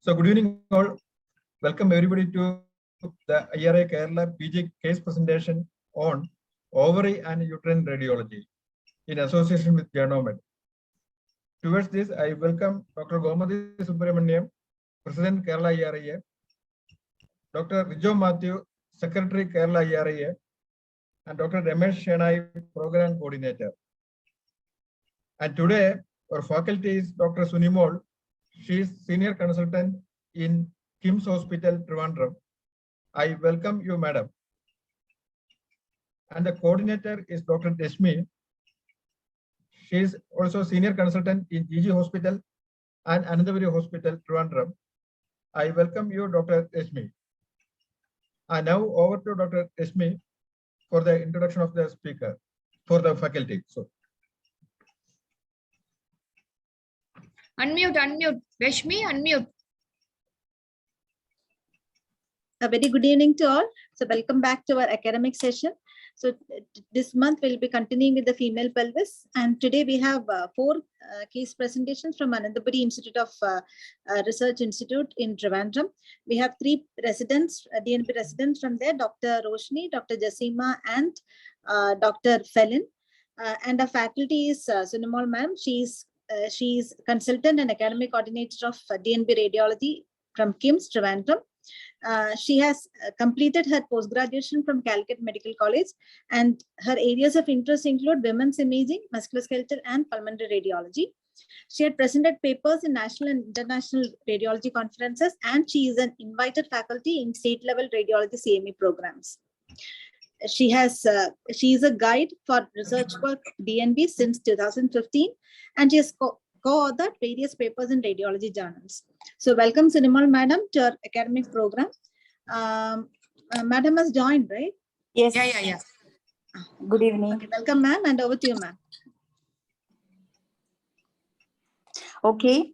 So good evening all. Welcome everybody to the IRIA Kerala PG case presentation on ovary and uterine radiology in association with JournoMed. Towards this, I welcome Dr. Gomadi Subramaniam, President Kerala IRIA, Dr. Rijo Matthew, Secretary Kerala IRIA, and Dr. Ramesh Shenai, Program Coordinator. And today, our faculty is Dr. Sunimol. She is Senior Consultant in KIMS Hospital, Trivandrum. I welcome you, Madam. And the coordinator is Dr. Deshmi. She is also Senior Consultant in GG Hospital and Anandaviri Hospital, Trivandrum. I welcome you, Dr. Deshmi. And now over to Dr. Deshmi for the introduction of the speaker, for the faculty. So. Unmute. Rashmi, unmute. A very good evening to all. So welcome back to our academic session. So this month we'll be continuing with the female pelvis, and today we have 4 case presentations from Anandaburi Institute of Research Institute in Trivandrum. We have 3 residents, DNB residents from there, Dr. Roshni, Dr. Jasima, and Dr. Felin. And our faculty is Sunimol ma'am. She's consultant and academic coordinator of DNB Radiology from KIMS Trivandrum. She has completed her post-graduation from Calicut Medical College, and her areas of interest include women's imaging, musculoskeletal, and pulmonary radiology. She had presented papers in national and international radiology conferences, and she is an invited faculty in state-level radiology CME programs. She is a guide for research work DNB since 2015, and she has co-authored various papers in radiology journals. So welcome Sinimal madam to our academic program. Madam has joined, right? Yes. Yeah. Good evening. Okay, welcome ma'am, and over to you ma'am. Okay.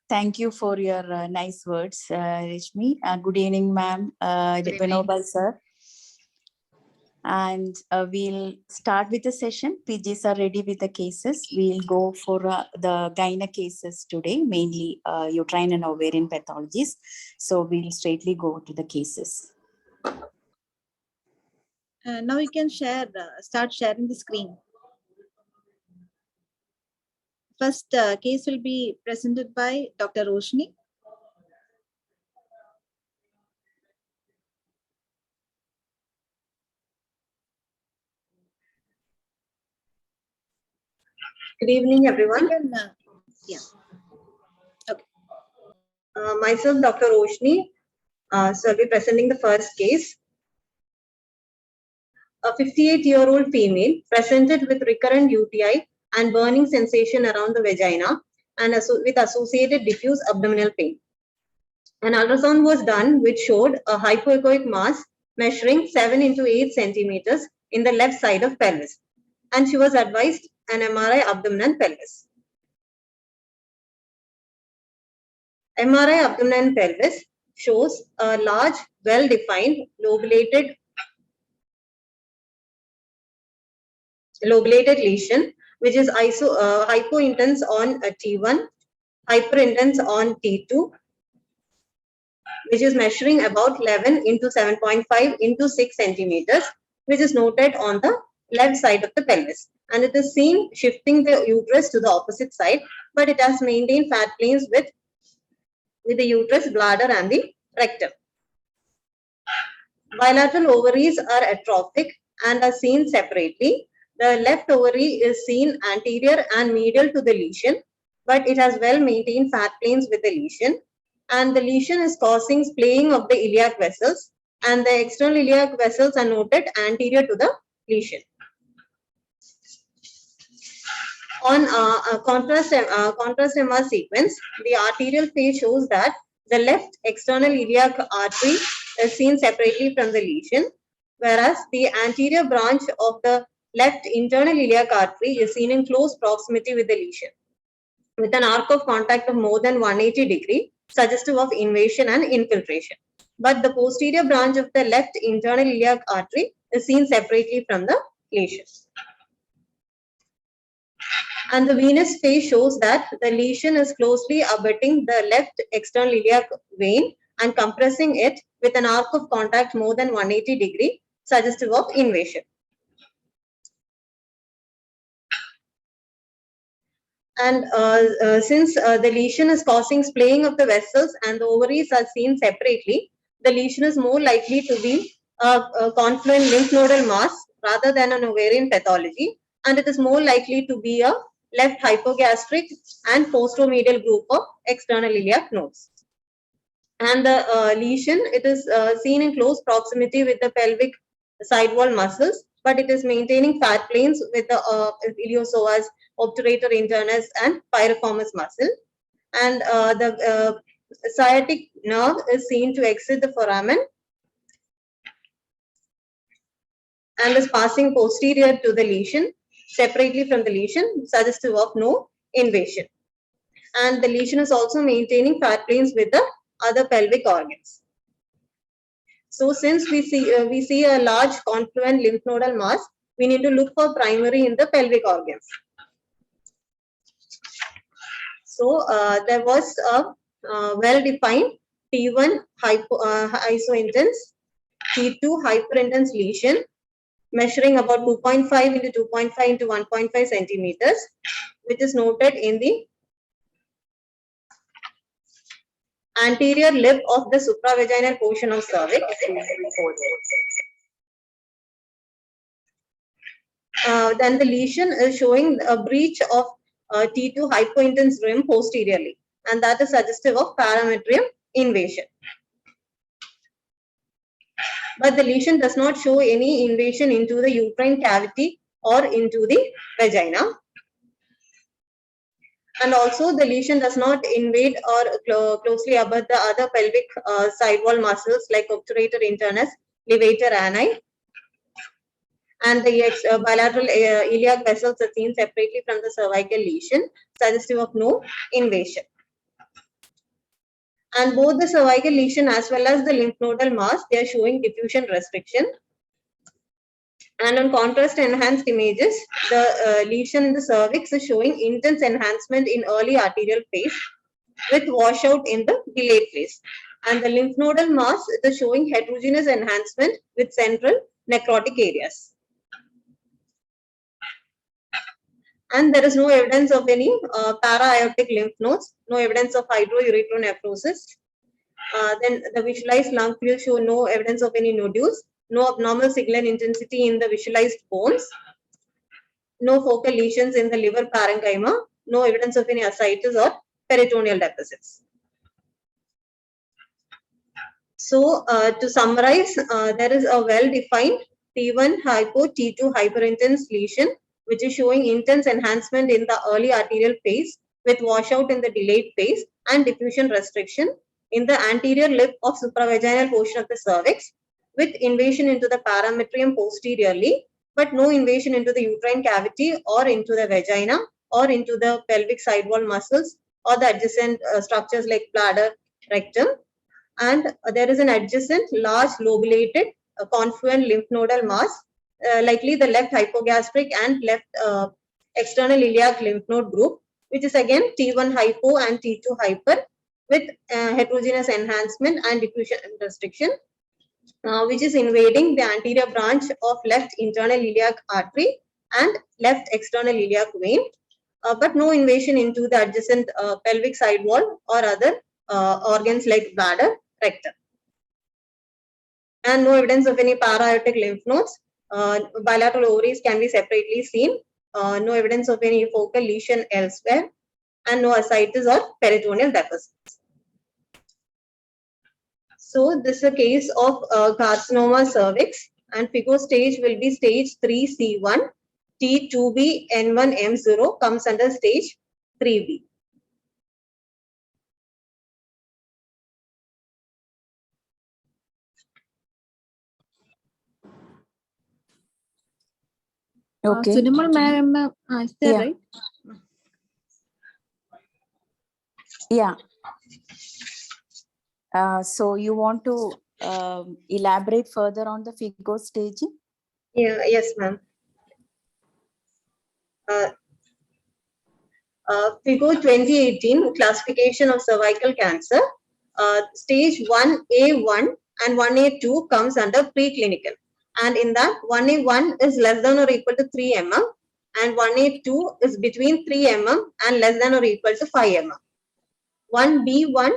Thank you for your nice words, Rashmi. Good evening, ma'am. Vinobal sir. And we'll start with the session. PGs are ready with the cases. We'll go for the gyna cases today, mainly uterine and ovarian pathologies. So we'll straightly go to the cases. Now you can start sharing the screen. First case will be presented by Dr. Roshni. Good evening, everyone. Yeah. Okay. Myself, Dr. Roshni. So I'll be presenting the first case. A 58-year-old female presented with recurrent UTI and burning sensation around the vagina and with associated diffuse abdominal pain. An ultrasound was done which showed a hypoechoic mass measuring 7 into 8 centimeters in the left side of pelvis, and she was advised an MRI abdomen and pelvis. MRI abdomen and pelvis shows a large, well-defined lobulated lesion, which is hypointense on T1, hyperintense on T2, which is measuring about 11 into 7.5 into 6 centimeters, which is noted on the left side of the pelvis. And it is seen shifting the uterus to the opposite side, but it has maintained fat planes with the uterus, bladder, and the rectum. Bilateral ovaries are atrophic and are seen separately. The left ovary is seen anterior and medial to the lesion, but it has well maintained fat planes with the lesion. And the lesion is causing splaying of the iliac vessels, and the external iliac vessels are noted anterior to the lesion. On contrast MR sequence, the arterial phase shows that the left external iliac artery is seen separately from the lesion, whereas the anterior branch of the left internal iliac artery is seen in close proximity with the lesion, with an arc of contact of more than 180 degrees, suggestive of invasion and infiltration. But the posterior branch of the left internal iliac artery is seen separately from the lesion. And the venous phase shows that the lesion is closely abutting the left external iliac vein and compressing it with an arc of contact more than 180 degree, suggestive of invasion. And since the lesion is causing splaying of the vessels and the ovaries are seen separately, the lesion is more likely to be a confluent lymph nodal mass rather than an ovarian pathology, and it is more likely to be a left hypogastric and posteromedial group of external iliac nodes. And the lesion, it is seen in close proximity with the pelvic side wall muscles, but it is maintaining fat planes with the iliopsoas, obturator internus, and piriformis muscle. And the sciatic nerve is seen to exit the foramen and is passing posterior to the lesion, separately from the lesion, suggestive of no invasion. And the lesion is also maintaining fat planes with the other pelvic organs. So since we see a large confluent lymph nodal mass, we need to look for primary in the pelvic organs. So there was a well-defined T1 isointense, T2 hyperintense lesion measuring about 2.5 into 2.5 into 1.5 centimeters, which is noted in the anterior lip of the supravaginal portion of cervix. Then the lesion is showing a breach of T2 hypointense rim posteriorly, and that is suggestive of parametrium invasion. But the lesion does not show any invasion into the uterine cavity or into the vagina. And also the lesion does not invade or closely abut the other pelvic side wall muscles like obturator internus, levator ani. And the bilateral iliac vessels are seen separately from the cervical lesion, suggestive of no invasion. And both the cervical lesion as well as the lymph nodal mass, they are showing diffusion restriction. And on contrast enhanced images, the lesion in the cervix is showing intense enhancement in early arterial phase with washout in the delayed phase. And the lymph nodal mass is showing heterogeneous enhancement with central necrotic areas. And there is no evidence of any para-aortic lymph nodes, no evidence of hydroureteronephrosis. Then the visualized lung field show no evidence of any nodules, no abnormal signal intensity in the visualized bones, no focal lesions in the liver parenchyma, no evidence of any ascites or peritoneal deposits. So to summarize, there is a well-defined T1 hypo, T2 hyperintense lesion, which is showing intense enhancement in the early arterial phase with washout in the delayed phase and diffusion restriction in the anterior lip of supravaginal portion of the cervix with invasion into the parametrium posteriorly, but no invasion into the uterine cavity or into the vagina or into the pelvic side wall muscles or the adjacent structures like bladder, rectum. And there is an adjacent large lobulated confluent lymph nodal mass, likely the left hypogastric and left external iliac lymph node group, which is again T1 hypo and T2 hyper with heterogeneous enhancement and diffusion restriction, which is invading the anterior branch of left internal iliac artery and left external iliac vein, but no invasion into the adjacent pelvic side wall or other organs like bladder, rectum. And no evidence of any para-aortic lymph nodes. Bilateral ovaries can be separately seen. No evidence of any focal lesion elsewhere, and no ascites or peritoneal deposits. So this is a case of carcinoma cervix, and FIGO stage will be stage 3C1. T2B N1 M0 comes under stage 3B. Okay. Sunamal ma'am, is that Yeah. right? Yeah. So you want to elaborate further on the FIGO staging? Yeah, yes, ma'am. Figure 2018 classification of cervical cancer. Stage 1A1 and 1A2 comes under preclinical. And in that, 1A1 is less than or equal to 3 mm, and 1A2 is between 3 mm and less than or equal to 5 mm. 1B1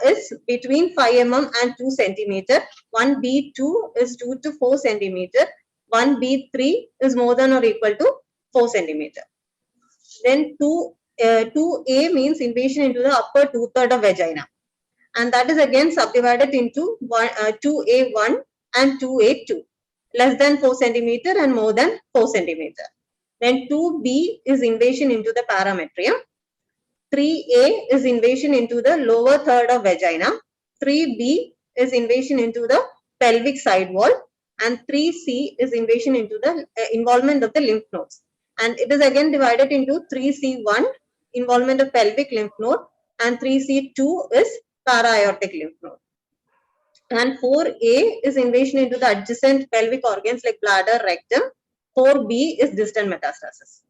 is between 5 mm and 2 centimeter. 1B2 is 2 to 4 centimeter. 1B3 is more than or equal to 4 centimeter. Then 2A means invasion into the upper two-thirds of vagina. And that is again subdivided into 2A1 and 2A2, less than 4 centimeter and more than 4 centimeter. Then 2B is invasion into the parametrium. 3A is invasion into the lower third of vagina. 3B is invasion into the pelvic side wall. And 3C is invasion into the involvement of the lymph nodes. And it is again divided into 3C1, involvement of pelvic lymph node, and 3C2 is para-aortic lymph node. And 4A is invasion into the adjacent pelvic organs like bladder, rectum. 4B is distant metastasis.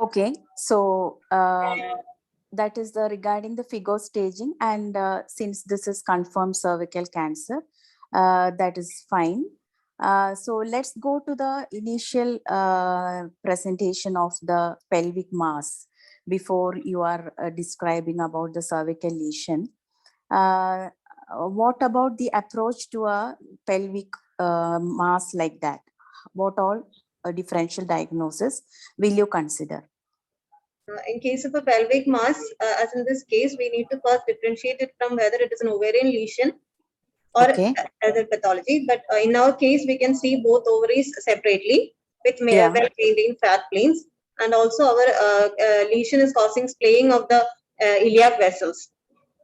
Okay, so that is the regarding the figure staging, and since this is confirmed cervical cancer, that is fine. So let's go to the initial presentation of the pelvic mass before you are describing about the cervical lesion. What about the approach to a pelvic mass like that? What all differential diagnosis will you consider? In case of a pelvic mass, as in this case, we need to first differentiate it from whether it is an ovarian lesion or other pathology. But in our case, we can see both ovaries separately with well-maintained fat planes, and also our lesion is causing splaying of the iliac vessels.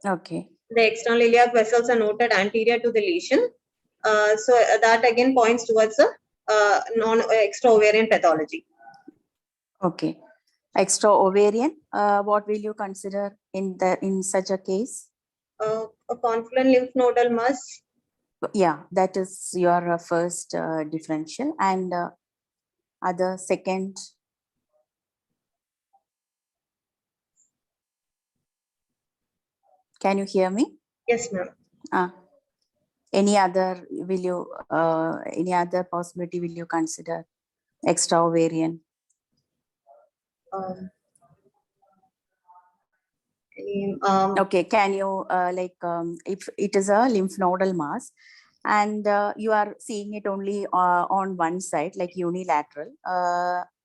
Okay. The external iliac vessels are noted anterior to the lesion. So that again points towards a extra-ovarian pathology. Okay. Extra ovarian, what will you consider in such a case? A confluent lymph nodal mass. Yeah, that is your first differential, and other second. Can you hear me? Yes, ma'am. Any other will you? Any other possibility will you consider? Extra ovarian. Okay, can you if it is a lymph nodal mass and you are seeing it only on one side, like unilateral,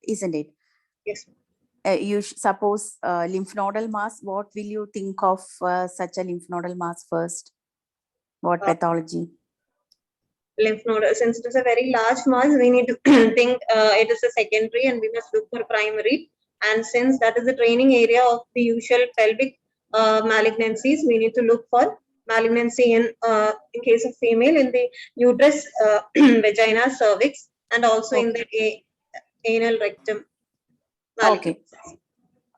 isn't it? Yes. You suppose lymph nodal mass, what will you think of such a lymph nodal mass first? What pathology? Lymph node, since it is a very large mass, we need to think it is a secondary and we must look for primary. And since that is the training area of the usual pelvic malignancies, we need to look for malignancy in case of female in the uterus, vagina, cervix, and also in the anal rectum. Okay.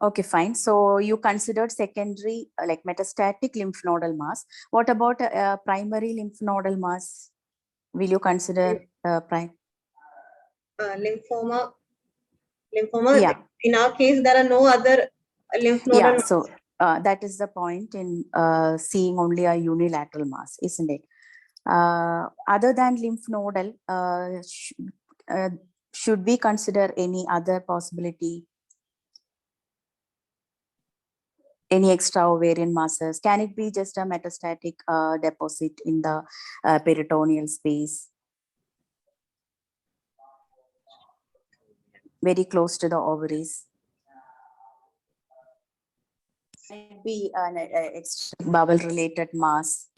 Okay, fine. So you considered secondary, like metastatic lymph nodal mass. What about primary lymph nodal mass? Will you consider lymphoma? Lymphoma. Yeah. In our case, there are no other lymph nodal. Yeah. So that is the point in seeing only a unilateral mass, isn't it? Other than lymph nodal, should we consider any other possibility? Any extra ovarian masses? Can it be just a metastatic deposit in the peritoneal space? Very close to the ovaries. It be an extra bowel related mass.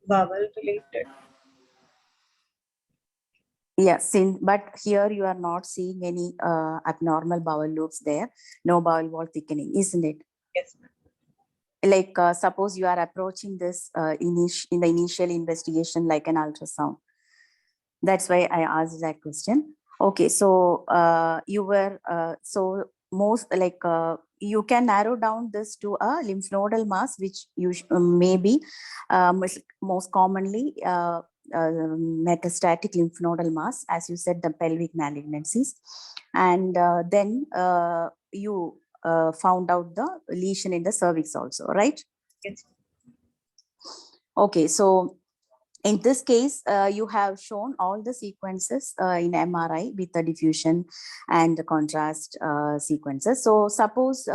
Bowel related. Yes, but here you are not seeing any abnormal bowel loops there. No bowel wall thickening, isn't it? Yes. Like suppose you are approaching this in the initial investigation like an ultrasound. That's why I asked that question. Okay, so you were so most like you can narrow down this to a lymph nodal mass, which you maybe most commonly metastatic lymph nodal mass, as you said, the pelvic malignancies, and then you found out the lesion in the cervix also, right? Yes. Okay, so in this case, you have shown all the sequences in MRI with the diffusion and the contrast sequences. So suppose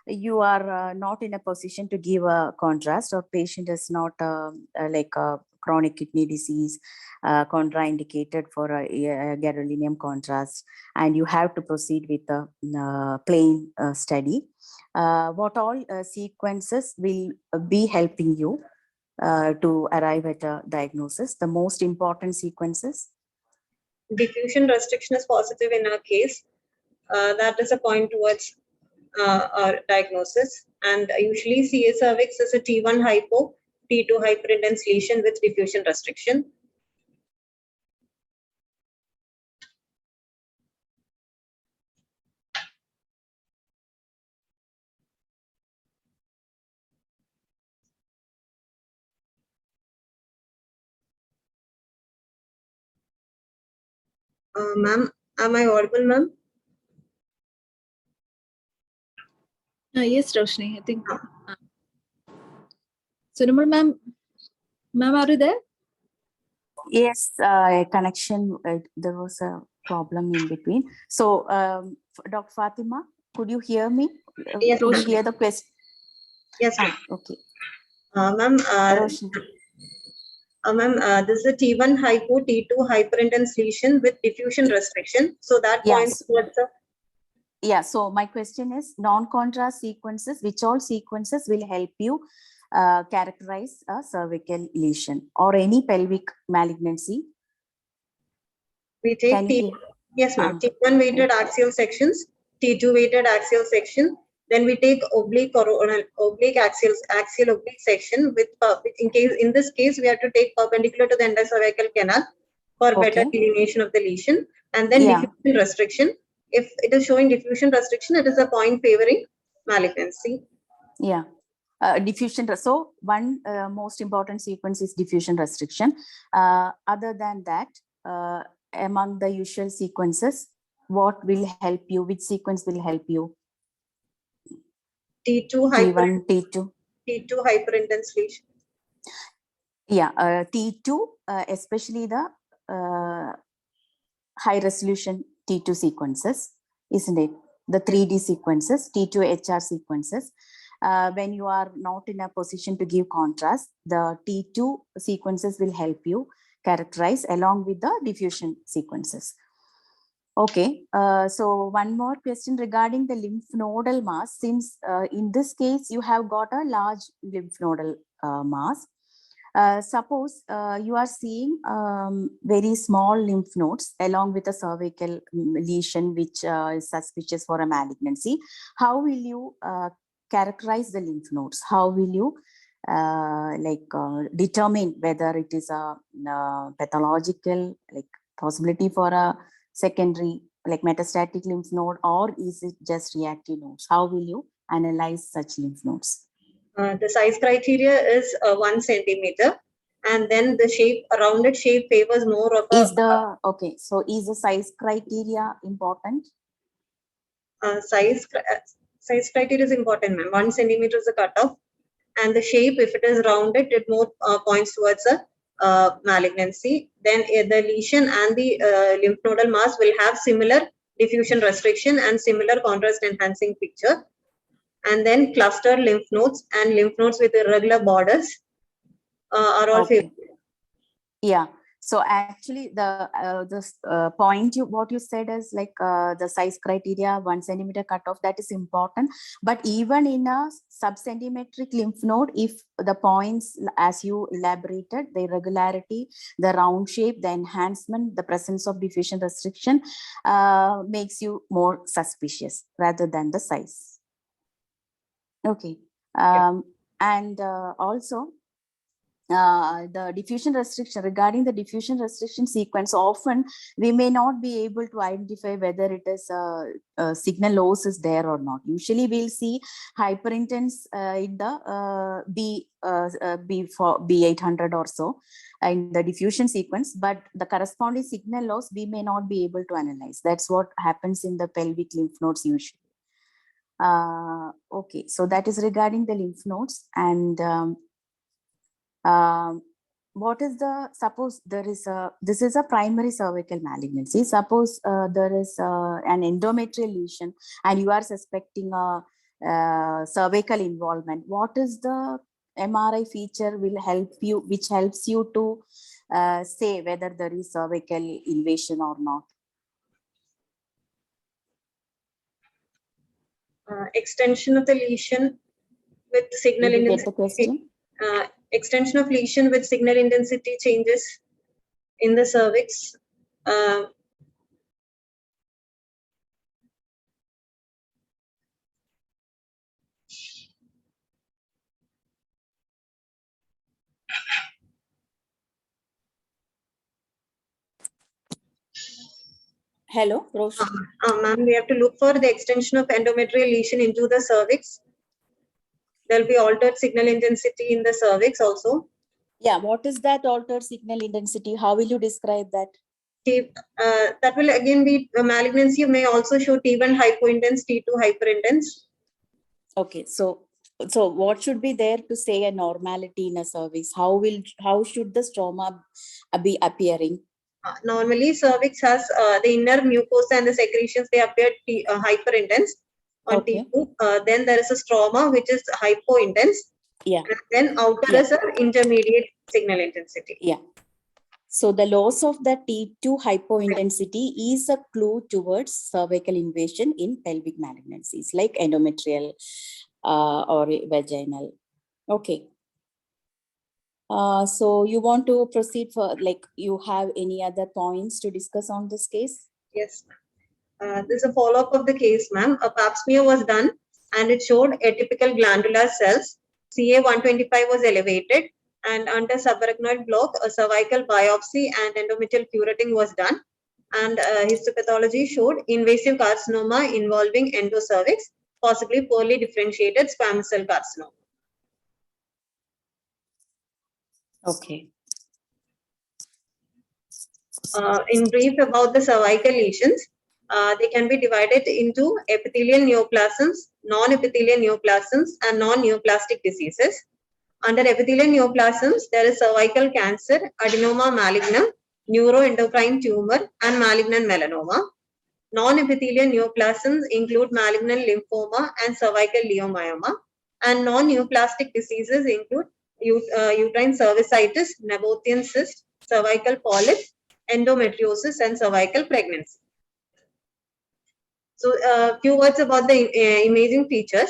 you are not in a position to give a contrast, or patient is not like a chronic kidney disease, contraindicated for a gadolinium contrast, and you have to proceed with the plain study. What all sequences will be helping you to arrive at a diagnosis? The most important sequences? Diffusion restriction is positive in our case. That is a point towards our diagnosis. And usually CA cervix is a T1 hypo, T2 hyperintense lesion with diffusion restriction. Ma'am, am I audible, ma'am? Yes, Roshni, I think. Sunamal ma'am, are you there? Yes, connection, there was a problem in between. So, Dr. Fatima, could you hear me? Yes, Could you Roshni. hear the question? Yes, ma'am. Okay. Ma'am, Roshni. this is a T1 hypo, T2 hyperintense lesion with diffusion restriction. So that points Yes. towards the Yeah, so my question is non-contrast sequences, which all sequences will help you characterize a cervical lesion or any pelvic malignancy? we take Can you T. hear? Yes, ma'am. T1 weighted axial sections, T2 weighted axial section. Then we take oblique coronal, oblique axial oblique section with in this case we have to take perpendicular to the endocervical canal for better Okay. delineation of the lesion, and then Yeah. diffusion restriction. If it is showing diffusion restriction, it is a point favoring malignancy. Yeah. Diffusion. So one most important sequence is diffusion restriction. Other than that, among the usual sequences, what will help you? Which sequence will help you? T2 T1, T2. T2 hyperintense lesion. Yeah, T2, especially the high resolution T2 sequences, isn't it? The 3D sequences, T2 HR sequences. When you are not in a position to give contrast, the T2 sequences will help you characterize along with the diffusion sequences. Okay, so one more question regarding the lymph nodal mass. Since in this case, you have got a large lymph nodal mass. Suppose you are seeing very small lymph nodes along with a cervical lesion which is suspicious for a malignancy. How will you characterize the lymph nodes? How will you determine whether it is a pathological possibility for a secondary metastatic lymph node, or is it just reactive nodes? How will you analyze such lymph nodes? The size criteria is 1 centimeter, and then the shape, a rounded shape favors more of a. Okay, so is the size criteria important? Size criteria is important, ma'am. 1 centimeter is the cutoff, and the shape, if it is rounded, it more points towards a malignancy. Then the lesion and the lymph nodal mass will have similar diffusion restriction and similar contrast enhancing picture. And then cluster lymph nodes and lymph nodes with irregular borders are all Okay. favorable. Yeah. So actually, the point what you said is the size criteria 1 centimeter cutoff, that is important. But even in a subcentimetric lymph node, if the points, as you elaborated, the irregularity, the round shape, the enhancement, the presence of diffusion restriction makes you more suspicious rather than the size. Okay. And also, the diffusion restriction, regarding the diffusion restriction sequence, often we may not be able to identify whether it is signal loss is there or not. Usually we'll see hyperintense in the B800 or so in the diffusion sequence, but the corresponding signal loss we may not be able to analyze. That's what happens in the pelvic lymph nodes usually. Okay, so that is regarding the lymph nodes. And what is the, suppose there is a, this is a primary cervical malignancy. Suppose there is an endometrial lesion and you are suspecting a cervical involvement. What is the MRI feature will help you, which helps you to say whether there is cervical invasion or not? Extension of the lesion with signal Did you get intensity. the question? Extension of lesion with signal intensity changes in the cervix. Hello, Roshi. Ma'am, we have to look for the extension of endometrial lesion into the cervix. There will be altered signal intensity in the cervix also. Yeah, what is that altered signal intensity? How will you describe that? That will again be malignancy may also show T1 hypointense, T2 hyperintense. Okay, so what should be there to say a normality in a cervix? How should the stroma be appearing? Normally, cervix has the inner mucosa and the secretions, they appear hyperintense on Okay. T2. Then there is a stroma which is hypointense. Yeah. And then outer is an intermediate signal intensity. Yeah. So the loss of the T2 hypointensity is a clue towards cervical invasion in pelvic malignancies like endometrial or vaginal. Okay. So you want to proceed for, like, you have any other points to discuss on this case? Yes. This is a follow-up of the case, ma'am. A pap smear was done and it showed atypical glandular cells. CA125 was elevated, and under subarachnoid block, a cervical biopsy and endometrial curetting was done. And histopathology showed invasive carcinoma involving endocervix, possibly poorly differentiated squamous cell carcinoma. Okay. In brief about the cervical lesions, they can be divided into epithelial neoplasms, non-epithelial neoplasms, and non-neoplastic diseases. Under epithelial neoplasms, there is cervical cancer, adenoma malignum, neuroendocrine tumor, and malignant melanoma. Non-epithelial neoplasms include malignant lymphoma and cervical leiomyoma. And non-neoplastic diseases include uterine cervicitis, Nabothian cyst, cervical polyp, endometriosis, and cervical pregnancy. So, a few words about the imaging features.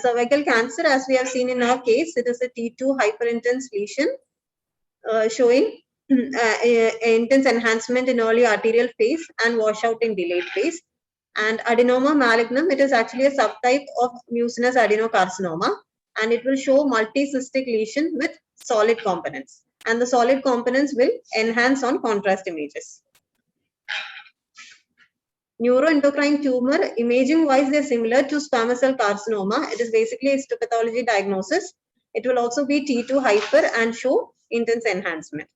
Cervical cancer, as we have seen in our case, it is a T2 hyperintense lesion showing intense enhancement in early arterial phase and washout in delayed phase. And adenoma malignum, it is actually a subtype of mucinous adenocarcinoma, and it will show multicystic lesion with solid components. And the solid components will enhance on contrast images. Neuroendocrine tumor, imaging wise, they're similar to squamous cell carcinoma. It is basically a histopathology diagnosis. It will also be T2 hyper and show intense enhancement.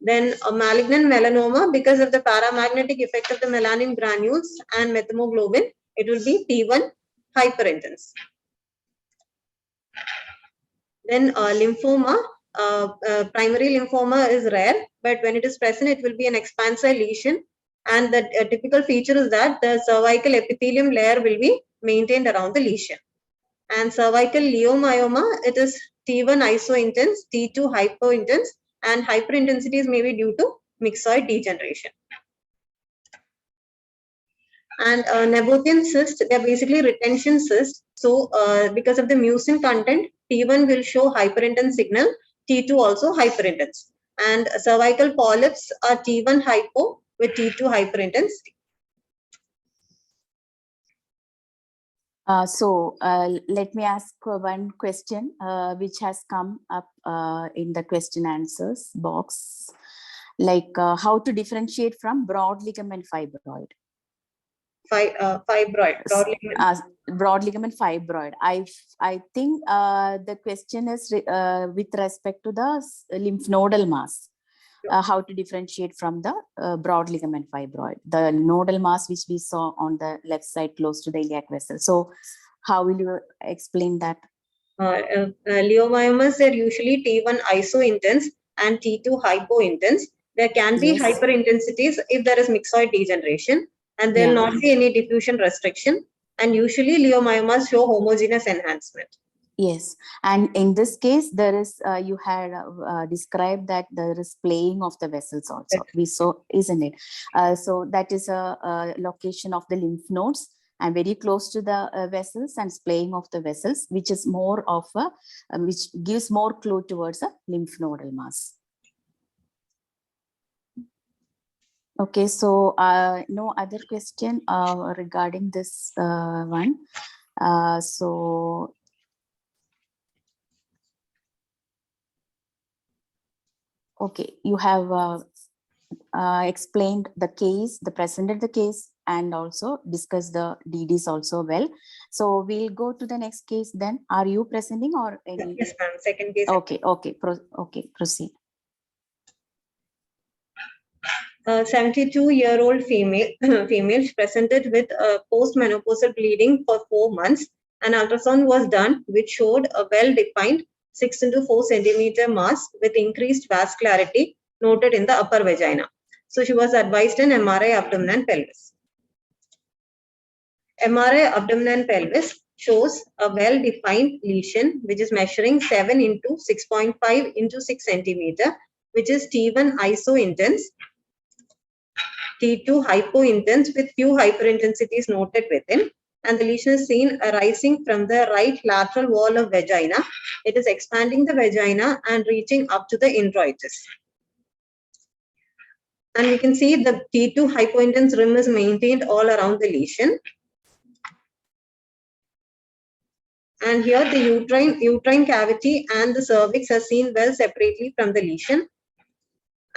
Then a malignant melanoma, because of the paramagnetic effect of the melanin granules and methemoglobin, it will be T1 hyperintense. Then lymphoma, primary lymphoma is rare, but when it is present, it will be an expansile lesion. And the typical feature is that the cervical epithelium layer will be maintained around the lesion. And cervical leiomyoma, it is T1 isointense, T2 hypointense, and hyperintensities may be due to myxoid degeneration. And Nabothian cyst, they're basically retention cysts. So because of the mucin content, T1 will show hyperintense signal, T2 also hyperintense. And cervical polyps are T1 hypo with T2 hyperintensity. Let me ask one question which has come up in the question answers box, like how to differentiate from broad ligament fibroid. Fibroid, broad ligament. Broad ligament fibroid. I think the question is with respect to the lymph nodal mass. How to differentiate from the broad ligament fibroid, the nodal mass which we saw on the left side close to the iliac vessel. So how will you explain that? Leiomyomas are usually T1 iso-intense and T2 hypo-intense. There can be Yes. hyperintensities if there is myxoid degeneration, and there will Yeah. not be any diffusion restriction. And usually leiomyomas show homogeneous enhancement. Yes, and in this case, there is you had described that there is playing of the vessels also. Yes. We saw, isn't it? So that is a location of the lymph nodes and very close to the vessels and splaying of the vessels, which is more of a which gives more clue towards a lymph nodal mass. Okay, so no other question regarding this one. Okay, you have explained the case, presented the case, and also discussed the DDs also well. So we'll go to the next case then. Are you presenting or any? Yes, ma'am. Second case. Okay, proceed. 72-year-old female presented with postmenopausal bleeding for 4 months. An ultrasound was done, which showed a well-defined 6 into 4 centimeter mass with increased vascularity noted in the upper vagina. So she was advised an MRI abdomen and pelvis. MRI abdomen and pelvis shows a well-defined lesion, which is measuring 7 into 6.5 into 6 centimeter, which is T1 iso-intense, T2 hypo-intense with few hyperintensities noted within, and the lesion is seen arising from the right lateral wall of vagina. It is expanding the vagina and reaching up to the introitus. And we can see the T2 hypo-intense rim is maintained all around the lesion. And here the uterine cavity and the cervix are seen well separately from the lesion.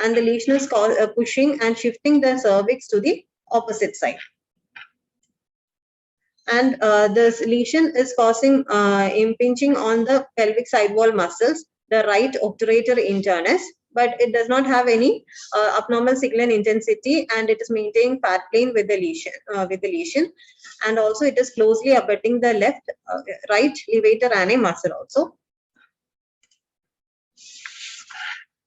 And the lesion is pushing and shifting the cervix to the opposite side. And this lesion is causing impinging on the pelvic sidewall muscles, the right obturator internus, but it does not have any abnormal signal intensity, and it is maintaining fat plane with the lesion, and also it is closely abutting the right levator ani muscle also.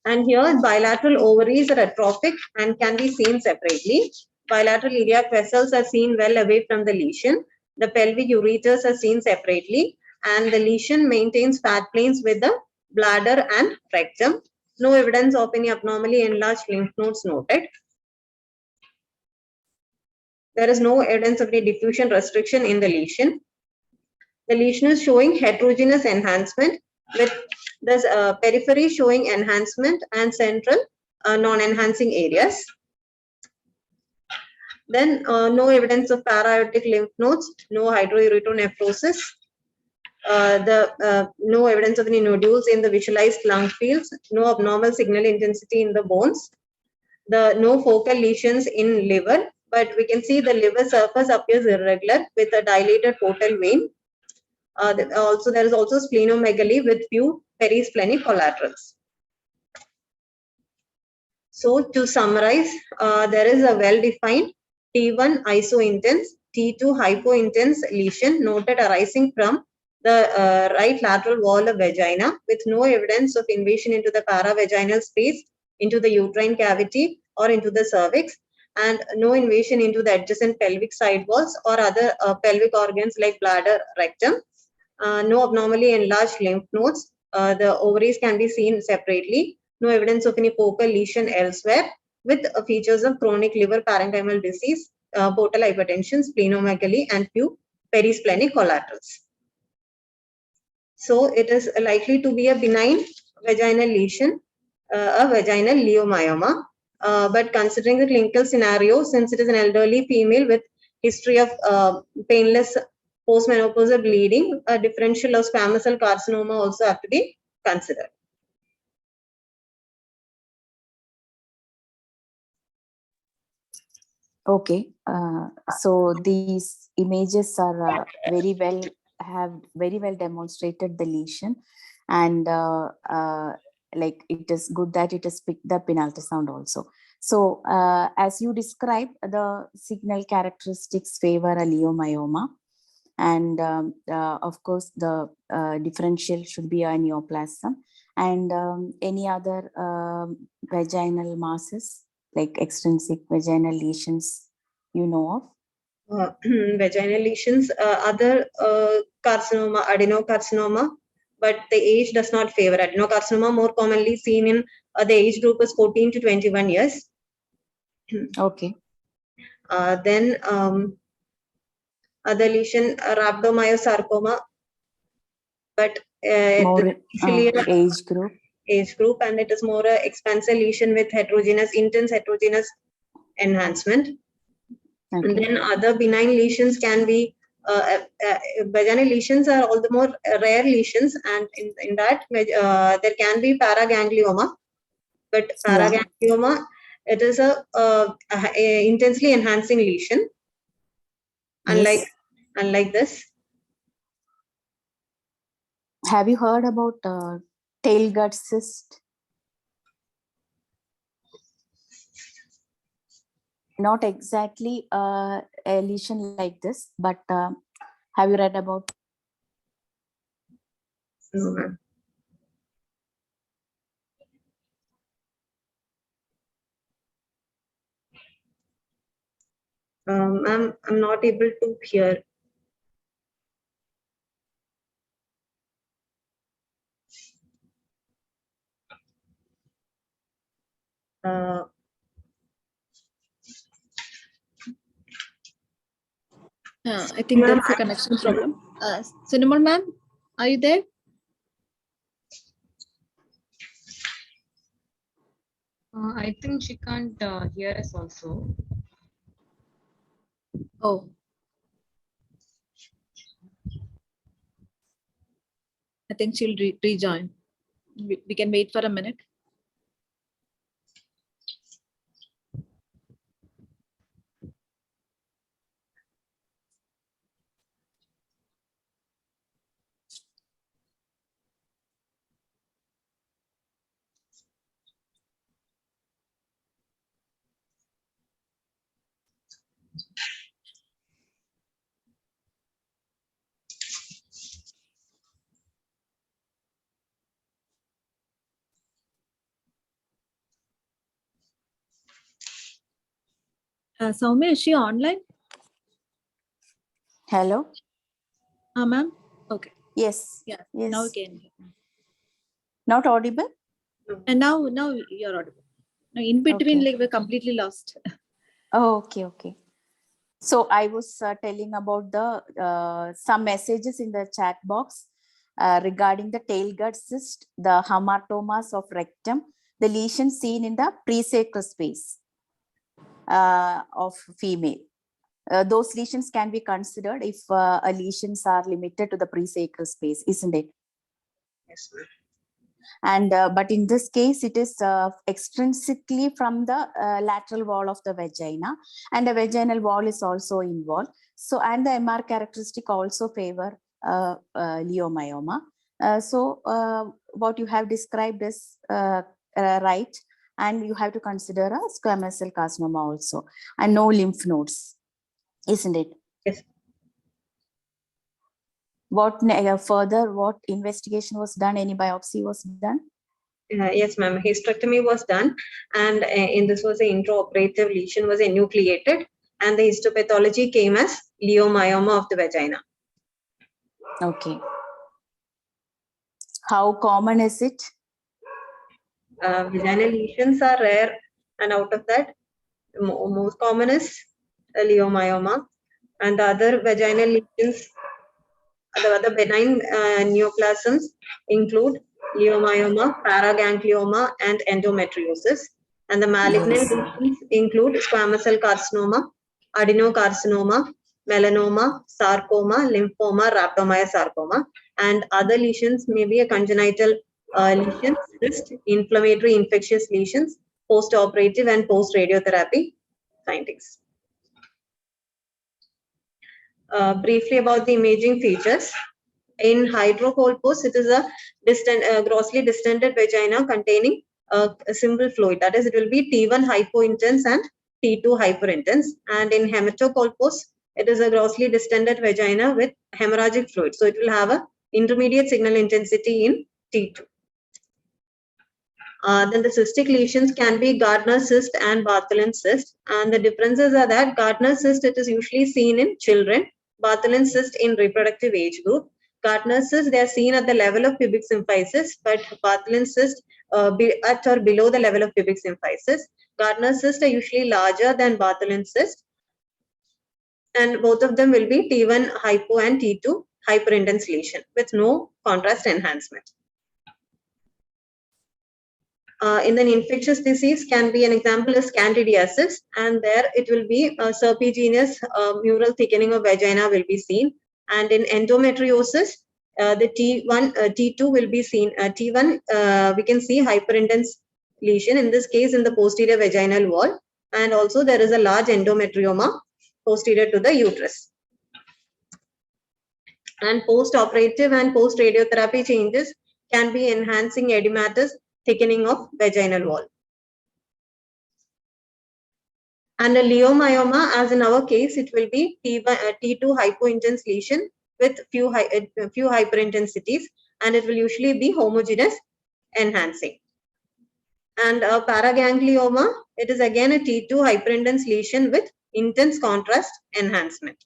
And here bilateral ovaries are atrophic and can be seen separately. Bilateral iliac vessels are seen well away from the lesion. The pelvic ureters are seen separately, and the lesion maintains fat planes with the bladder and rectum. No evidence of any abnormally enlarged lymph nodes noted. There is no evidence of any diffusion restriction in the lesion. The lesion is showing heterogeneous enhancement with this periphery showing enhancement and central non-enhancing areas. Then no evidence of para-aortic lymph nodes, no hydrouretronephrosis, no evidence of any nodules in the visualized lung fields, no abnormal signal intensity in the bones, no focal lesions in liver, but we can see the liver surface appears irregular with a dilated portal vein. There is also splenomegaly with few perisplenic collaterals. So to summarize, there is a well-defined T1 iso-intense, T2 hypo-intense lesion noted arising from the right lateral wall of vagina with no evidence of invasion into the paravaginal space, into the uterine cavity or into the cervix, and no invasion into the adjacent pelvic side walls or other pelvic organs like bladder, rectum. No abnormally enlarged lymph nodes. The ovaries can be seen separately. No evidence of any focal lesion elsewhere, with features of chronic liver parenchymal disease, portal hypertension, splenomegaly, and few perisplenic collaterals. So it is likely to be a benign vaginal lesion, a vaginal leiomyoma. But considering the clinical scenario, since it is an elderly female with history of painless postmenopausal bleeding, a differential of squamous cell carcinoma also have to be considered. Okay, so these images are very well demonstrated the lesion, and like it is good that it is picked up in ultrasound also. So as you described, the signal characteristics favor a leiomyoma, and of course the differential should be a neoplasm, and any other vaginal masses like extrinsic vaginal lesions you know of? Vaginal lesions, other carcinoma, adenocarcinoma, but the age does not favor. Adenocarcinoma more commonly seen in the age group is 14 to 21 years. Okay. Then other lesion, rhabdomyosarcoma, but More age group, and it is more expansive lesion with intense heterogeneous enhancement. okay. And then other benign lesions can be vaginal lesions are all the more rare lesions, and in that there can be paraganglioma, but paraganglioma it is a intensely enhancing lesion, unlike this. Have you heard about tailgate cyst? Not exactly a lesion like this, but have you read about? No, ma'am. I'm not able to hear. I think there is a connection problem. Cinnamon ma'am, are you there? I think she can't hear us also. Oh. I think she'll rejoin. We can wait for a minute. Soumya, is she online? Hello? Ma'am? Okay. Yes. Yeah. Yes. Now again. Not audible? And now you're audible. Now in between, Okay. like we're completely lost. Oh, okay. So I was telling about the some messages in the chat box regarding the tailgate cyst, the hamartomas of rectum, the lesions seen in the presacral space of female. Those lesions can be considered if lesions are limited to the presacral space, isn't it? Yes, ma'am. And but in this case, it is extrinsically from the lateral wall of the vagina, and the vaginal wall is also involved. So, and the MR characteristic also favor leiomyoma. So, what you have described is right, and you have to consider a squamous cell carcinoma also, and no lymph nodes, isn't it? Yes. What further? What investigation was done? Any biopsy was done? Yes, ma'am. Hysterectomy was done, and in this was an intraoperative lesion was enucleated, and the histopathology came as leiomyoma of the vagina. Okay. How common is it? Vaginal lesions are rare, and out of that, most common is leiomyoma, and the other vaginal lesions, the other benign neoplasms include leiomyoma, paraganglioma, and endometriosis. And the malignant lesions include squamous cell carcinoma, adenocarcinoma, melanoma, sarcoma, lymphoma, rhabdomyosarcoma, and other lesions may be a congenital lesion, cyst, inflammatory infectious lesions, post-operative and post-radiotherapy findings. Briefly about the imaging features. In hydrocolpos, it is a grossly distended vagina containing a simple fluid. That is, it will be T1 hypointense and T2 hyperintense. And in hematocolpos, it is a grossly distended vagina with hemorrhagic fluid. So it will have a intermediate signal intensity in T2. Then the cystic lesions can be Gardner-Cyst and Bartholin cyst. And the differences are that Gardner-Cyst, it is usually seen in children, Bartholin cyst in reproductive age group. Gardner-Cyst, they are seen at the level of pubic symphysis, but Bartholin cyst at or below the level of pubic symphysis. Gardner-Cyst are usually larger than Bartholin cyst, and both of them will be T1 hypo and T2 hyperintense lesion with no contrast enhancement. In an infectious disease can be an example is candidiasis, and there it will be a serpiginous mural thickening of vagina will be seen. And in endometriosis, the T1, T2 will be seen. T1, we can see hyperintense lesion, in this case in the posterior vaginal wall. And also there is a large endometrioma posterior to the uterus. And post-operative and post-radiotherapy changes can be enhancing edematous thickening of vaginal wall. And a leiomyoma, as in our case, it will be T2 hypointense lesion with few hyperintensities, and it will usually be homogeneous enhancing. And a paraganglioma, it is again a T2 hyperintense lesion with intense contrast enhancement.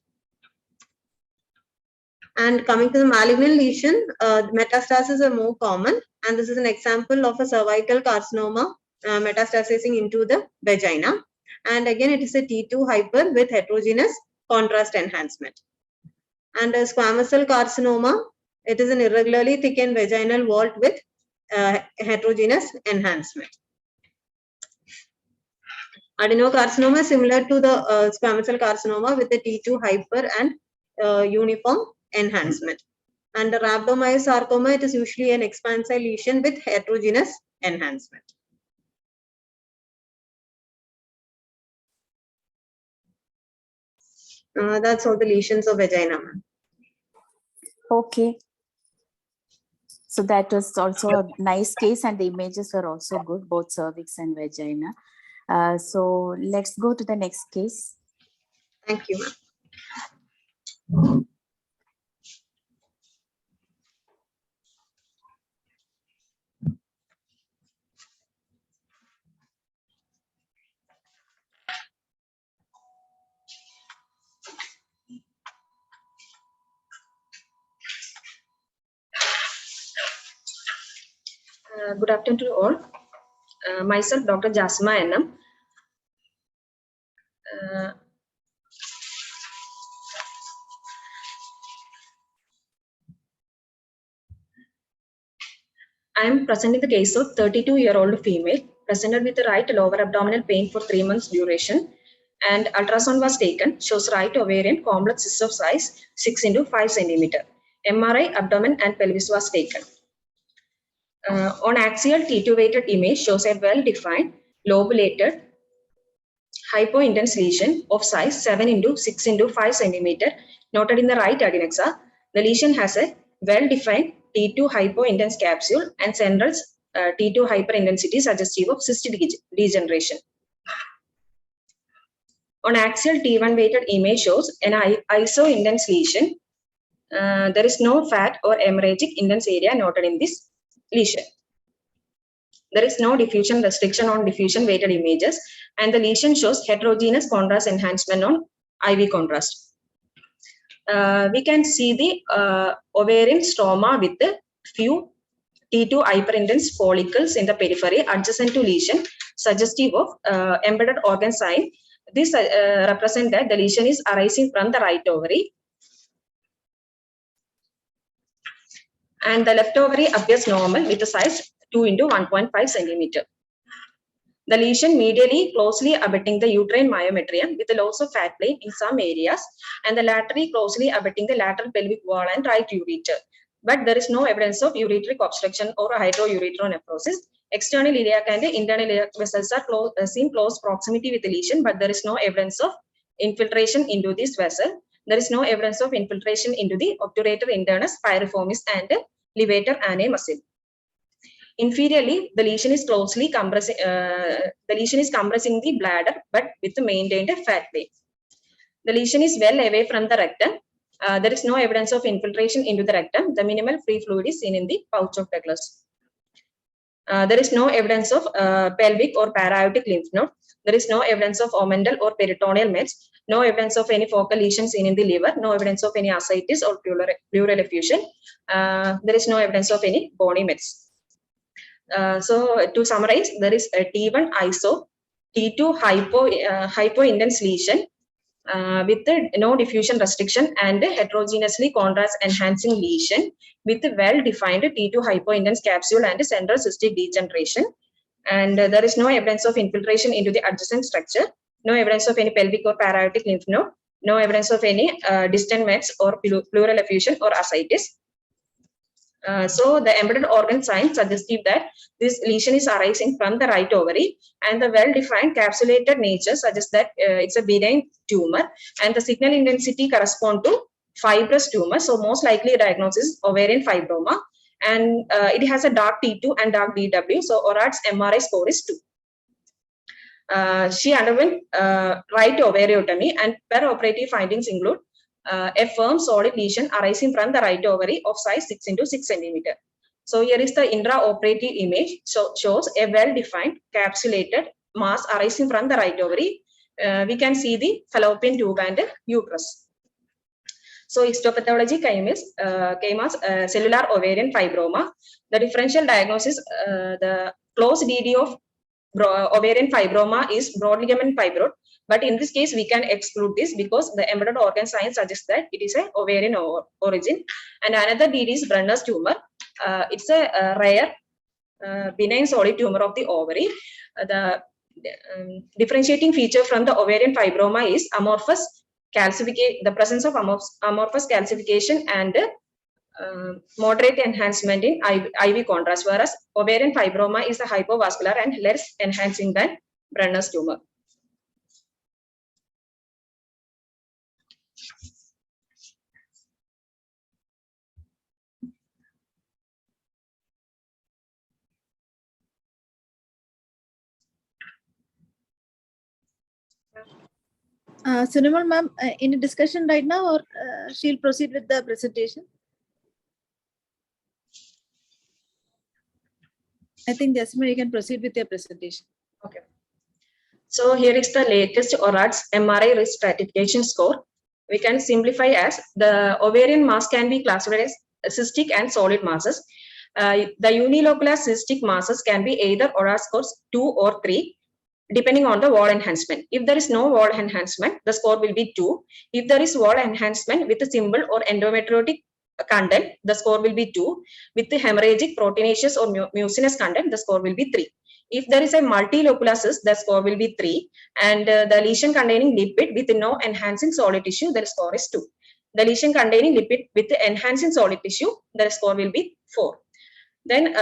And coming to the malignant lesion, metastases are more common, and this is an example of a cervical carcinoma metastasizing into the vagina. And again, it is a T2 hyper with heterogeneous contrast enhancement. And a squamous cell carcinoma, it is an irregularly thickened vaginal wall with heterogeneous enhancement. Adenocarcinoma is similar to the squamous cell carcinoma with the T2 hyper and uniform enhancement. And the rhabdomyosarcoma, it is usually an expansile lesion with heterogeneous enhancement. That's all the lesions of vagina. Okay. So that was also a nice case, and the images were also good, both cervix and vagina. So let's go to the next case. Thank you, ma'am. Good afternoon to all. Myself, Dr. Jasma Enam. I am presenting the case of 32-year-old female presented with right lower abdominal pain for 3 months duration, and ultrasound was taken, shows right ovarian complex cyst of size 6 × 5 cm. MRI abdomen and pelvis was taken. On axial T2 weighted image shows a well-defined lobulated hypointense lesion of size 7 × 6 × 5 cm noted in the right adnexa. The lesion has a well-defined T2 hypointense capsule and central T2 hyperintensity suggestive of cystic degeneration. On axial T1 weighted image shows an iso-intense lesion. There is no fat or hemorrhagic intense area noted in this lesion. There is no diffusion restriction on diffusion weighted images, and the lesion shows heterogeneous contrast enhancement on IV contrast. We can see the ovarian stroma with a few T2 hyperintense follicles in the periphery adjacent to lesion, suggestive of embedded organ sign. This represents that the lesion is arising from the right ovary, and the left ovary appears normal with a size 2 × 1.5 cm. The lesion medially closely abutting the uterine myometrium with the loss of fat plane in some areas, and the laterally closely abutting the lateral pelvic wall and right ureter. But there is no evidence of ureteric obstruction or hydroureteronephrosis. External iliac and internal iliac vessels are seen close proximity with the lesion, but there is no evidence of infiltration into this vessel. There is no evidence of infiltration into the obturator internus, piriformis, and levator ani muscle. Inferiorly, the lesion is closely compressing. Compressing the bladder, but with maintained fat plane. The lesion is well away from the rectum. There is no evidence of infiltration into the rectum. The minimal free fluid is seen in the pouch of Douglas. There is no evidence of pelvic or para-aortic lymph node. There is no evidence of omental or peritoneal mets. No evidence of any focal lesion seen in the liver. No evidence of any ascites or pleural effusion. There is no evidence of any bony mets. So to summarize, there is a T1 iso, T2 hypointense lesion with no diffusion restriction and heterogeneously contrast enhancing lesion with well-defined T2 hypointense capsule and central cystic degeneration. And there is no evidence of infiltration into the adjacent structure. No evidence of any pelvic or para-aortic lymph node. No evidence of any distant mets or pleural effusion or ascites. So the embedded organ signs suggestive that this lesion is arising from the right ovary, and the well-defined capsulated nature suggests that it's a benign tumor, and the signal intensity correspond to fibrous tumor. So most likely diagnosis ovarian fibroma, and it has a dark T2 and dark DW. So ORAD's MRI score is 2. She underwent right ovariotomy, and per operative findings include a firm solid lesion arising from the right ovary of size 6 into 6 centimeter. So here is the intraoperative image. So shows a well-defined capsulated mass arising from the right ovary. We can see the fallopian tube and uterus. So histopathology came as cellular ovarian fibroma. The differential diagnosis, the close DD of ovarian fibroma is broad ligament fibroid. But in this case, we can exclude this because the embedded organ signs suggest that it is a ovarian origin. And another DD is Brenner's tumor. It's a rare benign solid tumor of the ovary. The differentiating feature from the ovarian fibroma is amorphous calcification, the presence of amorphous calcification and moderate enhancement in IV contrast, whereas ovarian fibroma is a hypovascular and less enhancing than Brenner's tumor. Sunamal ma'am, in a discussion right now, or she'll proceed with the presentation? I think Jasmine, you can proceed with your presentation. Okay. So here is the latest ORAD's Mri Stratification Score. We can simplify as the ovarian mass can be classified as cystic and solid masses. The unilocular cystic masses can be either ORAD scores 2 or 3. Depending on the wall enhancement. If there is no wall enhancement, the score will be 2. If there is wall enhancement with a simple or endometriotic content, the score will be 2. With the hemorrhagic, proteinaceous or mucinous content, the score will be 3. If there is a multilocular cyst, the score will be 3. And the lesion containing lipid with no enhancing solid tissue, the score is 2. The lesion containing lipid with enhancing solid tissue, the score will be 4. Then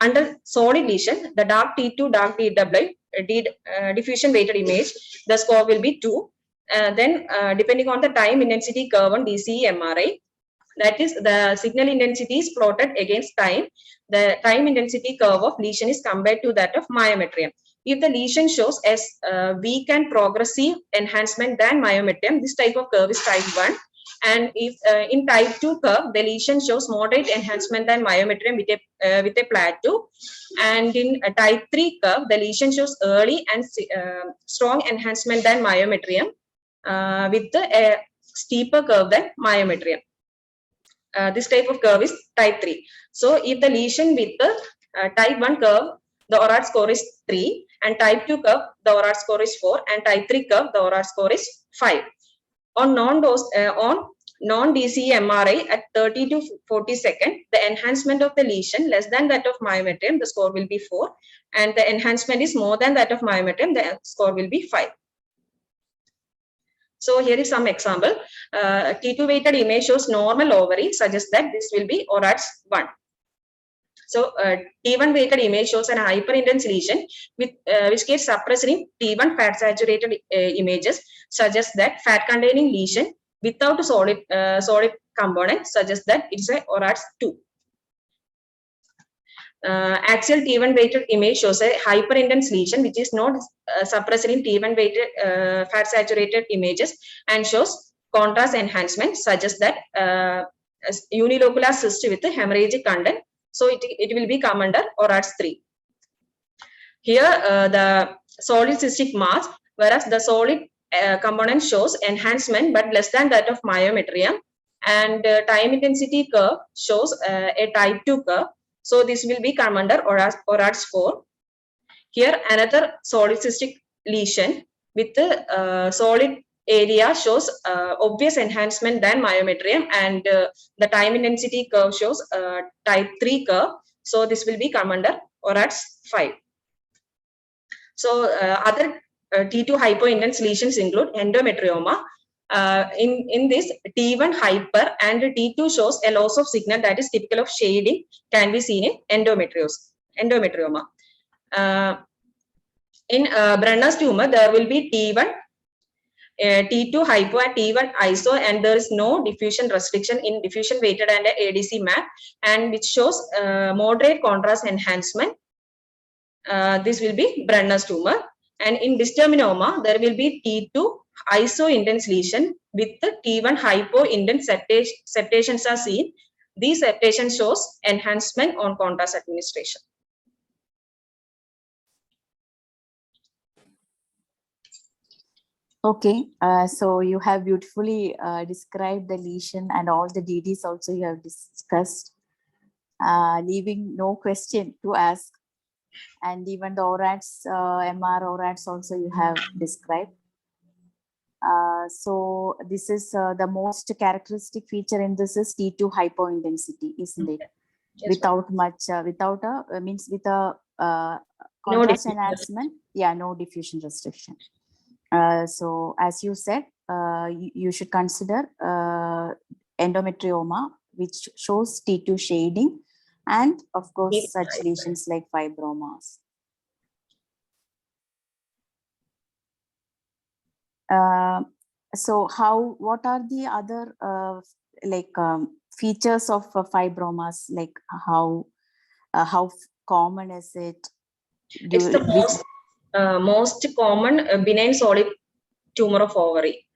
under solid lesion, the dark T2, dark DW, diffusion weighted image, the score will be 2. Then depending on the time intensity curve on DCE MRI, that is the signal intensity is plotted against time. The time intensity curve of lesion is compared to that of myometrium. If the lesion shows as weak and progressive enhancement than myometrium, this type of curve is type 1. And if in type 2 curve, the lesion shows moderate enhancement than myometrium with a plateau. And in a type 3 curve, the lesion shows early and strong enhancement than myometrium with a steeper curve than myometrium. This type of curve is type 3. So if the lesion with the type 1 curve, the ORAD score is 3, and type 2 curve, the ORAD score is 4, and type 3 curve, the ORAD score is 5. On non-DCE MRI at 30 to 40 seconds, the enhancement of the lesion less than that of myometrium, the score will be 4. And the enhancement is more than that of myometrium, the score will be 5. So here is some example. T2 weighted image shows normal ovary, suggests that this will be ORADS 1. So T1 weighted image shows an hyperintense lesion with which gets suppressed in T1 fat saturated images, suggests that fat containing lesion without a solid component, suggests that it's a ORADS 2. Axial T1 weighted image shows a hyperintense lesion which is not suppressed in T1 weighted fat saturated images and shows contrast enhancement, suggests that unilocular cyst with hemorrhagic content. So it will be come under ORADS 3. Here the solid cystic mass, whereas the solid component shows enhancement but less than that of myometrium, and time intensity curve shows a type 2 curve. So this will be come under ORADS 4. Here another solid cystic lesion with the solid area shows obvious enhancement than myometrium, and the time intensity curve shows type 3 curve. So this will be come under ORADS 5. So other T2 hypointense lesions include endometrioma. In this, T1 hyper and T2 shows a loss of signal that is typical of shading, can be seen in endometrioma. In Brenner's tumor, there will be T1, T2 hypo and T1 iso, and there is no diffusion restriction in diffusion weighted and ADC map, and which shows moderate contrast enhancement. This will be Brenner's tumor. And in dysgerminoma, there will be T2 iso-intense lesion with the T1 hypo-intense septations are seen. These septations shows enhancement on contrast administration. Okay, so you have beautifully described the lesion and all the DDs also you have discussed, leaving no question to ask. And even the ORADS, MR ORADS also you have described. So this is the most characteristic feature in this is T2 hypointensity, isn't it? Yes, Without much, without a, means with a contrast enhancement, yeah, no diffusion restriction. So as you said, you should consider endometrioma, which shows T2 shading, and of course such lesions like fibromas. So what are the other features of fibromas? Like how common is it? It's the most common benign solid tumor of ovary.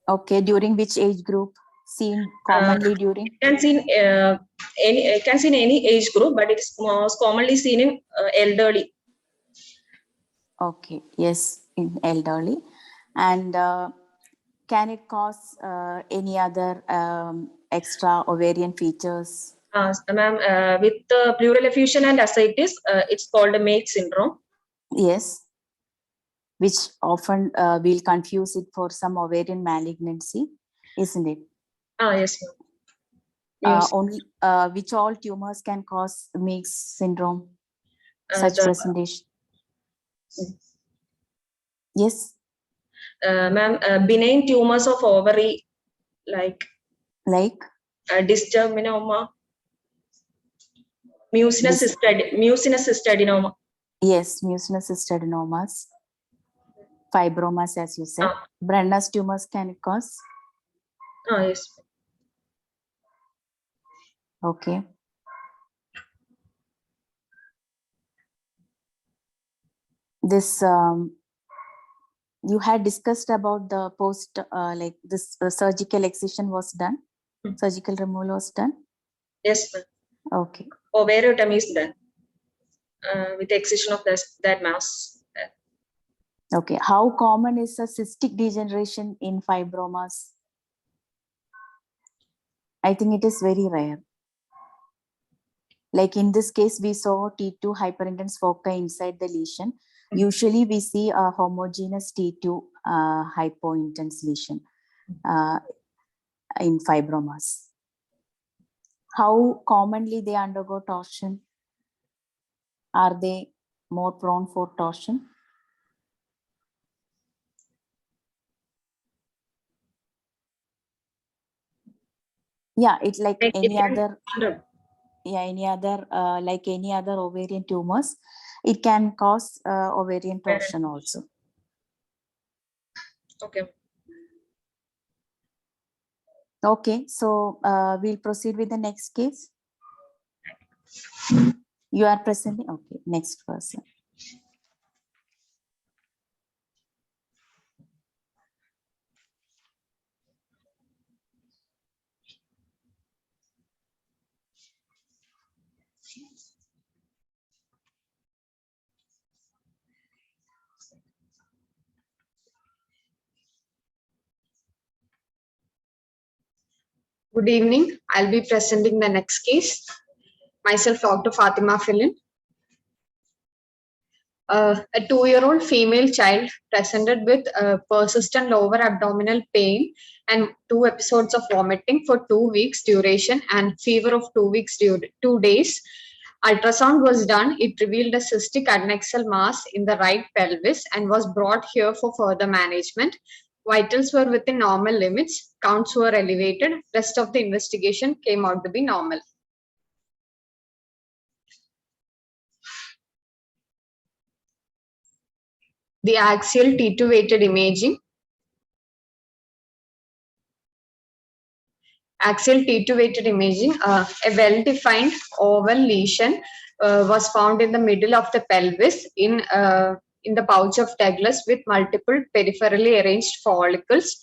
Okay, during which age group? Seen commonly during? Can seen any age group, but it's most commonly seen in elderly. Okay, yes, in elderly. And can it cause any other extra ovarian features? Ma'am, with pleural effusion and ascites, it's called a Meigs syndrome. Yes, which often we'll confuse it for some ovarian malignancy, isn't it? Yes, ma'am. Yes. Only which all tumors can cause Meigs syndrome? Such presentation. Yes. Ma'am, benign tumors of ovary like dysgerminoma, mucinous cystadenoma. Yes, mucinous cystadenomas, fibromas, as you said. Brenner's tumors can it cause? Yes. Okay. This you had discussed about the post like this surgical excision was done, surgical removal was done. Yes, ma'am. Okay. Ovariotomy is done with the excision of that mass. Okay. How common is a cystic degeneration in fibromas? I think it is very rare. Like in this case, we saw T2 hyperintense foci inside the lesion. Usually we see a homogeneous T2 hypointense lesion in fibromas. How commonly they undergo torsion? Are they more prone for torsion? Yeah, it's like any other, like any other ovarian tumors. It can cause ovarian torsion also. Okay. Okay, so we'll proceed with the next case. You are presenting? Okay, next person. Good evening. I'll be presenting the next case. Myself, Dr. Fatima Filin. A 2-year-old female child presented with persistent lower abdominal pain and 2 episodes of vomiting for 2 weeks duration and fever of 2 weeks 2 days. Ultrasound was done. It revealed a cystic adnexal mass in the right pelvis and was brought here for further management. Vitals were within normal limits. Counts were elevated. Rest of the investigation came out to be normal. The axial T2 weighted imaging. Axial T2 weighted imaging, a well-defined oval lesion was found in the middle of the pelvis in the pouch of Douglas with multiple peripherally arranged follicles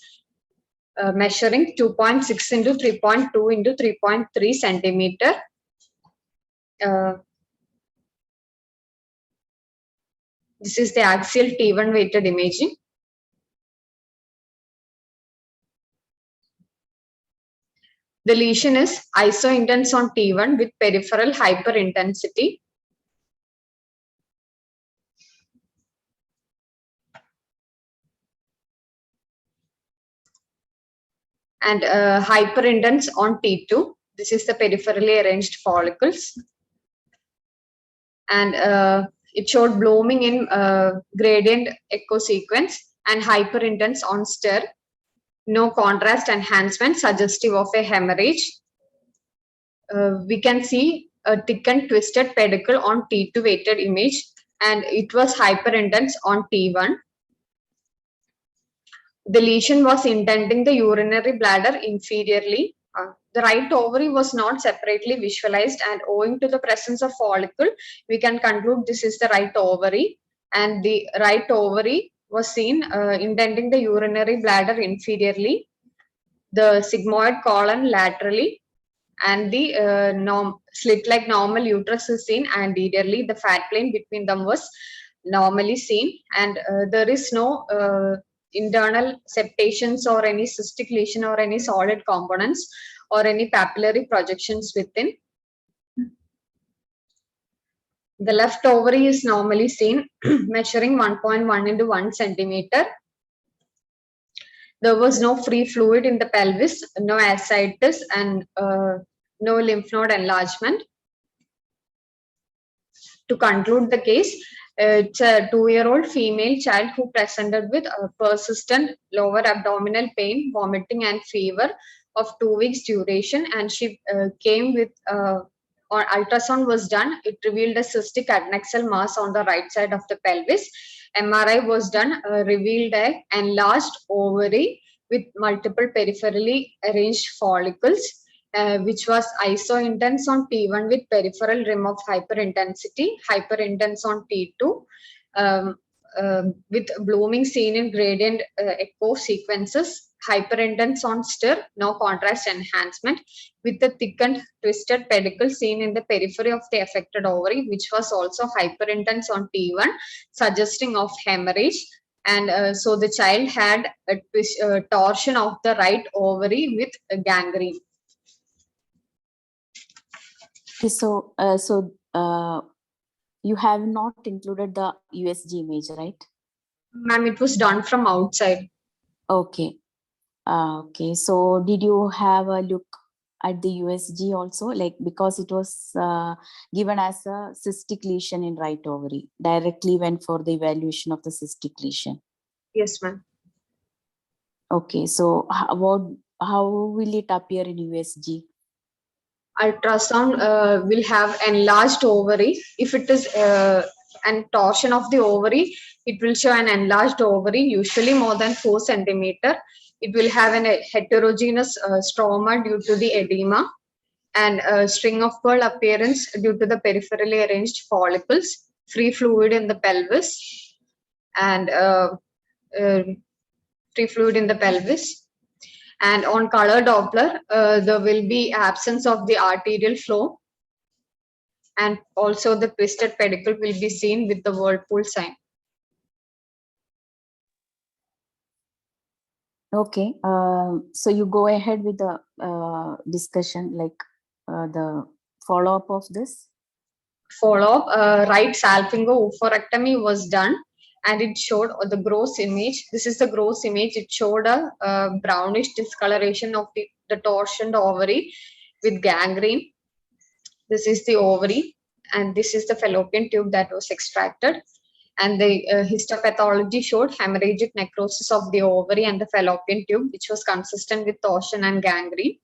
measuring 2.6 into 3.2 into 3.3 centimeter. This is the axial T1 weighted imaging. The lesion is iso-intense on T1 with peripheral hyperintensity. And hyperintense on T2. This is the peripherally arranged follicles. And it showed blooming in gradient echo sequence and hyperintense on STIR. No contrast enhancement suggestive of a hemorrhage. We can see a thickened twisted pedicle on T2 weighted image, and it was hyperintense on T1. The lesion was indenting the urinary bladder inferiorly. The right ovary was not separately visualized, and owing to the presence of follicle, we can conclude this is the right ovary. And the right ovary was seen indenting the urinary bladder inferiorly, the sigmoid colon laterally, and the slit-like normal uterus is seen anteriorly. The fat plane between them was normally seen, and there is no internal septations or any cystic lesion or any solid components or any papillary projections within. The left ovary is normally seen measuring 1.1 into 1 centimeter. There was no free fluid in the pelvis, no ascites, and no lymph node enlargement. To conclude the case, it's a 2-year-old female child who presented with persistent lower abdominal pain, vomiting, and fever of 2 weeks duration, and she came with or ultrasound was done. It revealed a cystic adnexal mass on the right side of the pelvis. MRI was done, revealed an enlarged ovary with multiple peripherally arranged follicles, which was iso-intense on T1 with peripheral rim of hyperintense on T2, with blooming seen in gradient echo sequences, hyperintense on STIR, no contrast enhancement, with the thickened twisted pedicle seen in the periphery of the affected ovary, which was also hyperintense on T1, suggesting of hemorrhage. And so the child had a torsion of the right ovary with gangrene. So You have not included the USG image, right? Ma'am, it was done from outside. Okay. Okay. So did you have a look at the USG also? Like, because it was given as a cystic lesion in right ovary, directly went for the evaluation of the cystic lesion. Yes, ma'am. Okay. So how will it appear in USG? Ultrasound will have enlarged ovary. If it is an torsion of the ovary, it will show an enlarged ovary, usually more than 4 centimeter. It will have a heterogeneous stroma due to the edema, and a string of pearl appearance due to the peripherally arranged follicles, free fluid in the pelvis, and free fluid in the pelvis. And on color Doppler, there will be absence of the arterial flow, and also the twisted pedicle will be seen with the whirlpool sign. Okay. So you go ahead with the discussion, like the follow-up of this. Follow-up, right salpingo-oophorectomy was done, and it showed the gross image. This is the gross image. It showed a brownish discoloration of the torsioned ovary with gangrene. This is the ovary, and this is the fallopian tube that was extracted. And the histopathology showed hemorrhagic necrosis of the ovary and the fallopian tube, which was consistent with torsion and gangrene.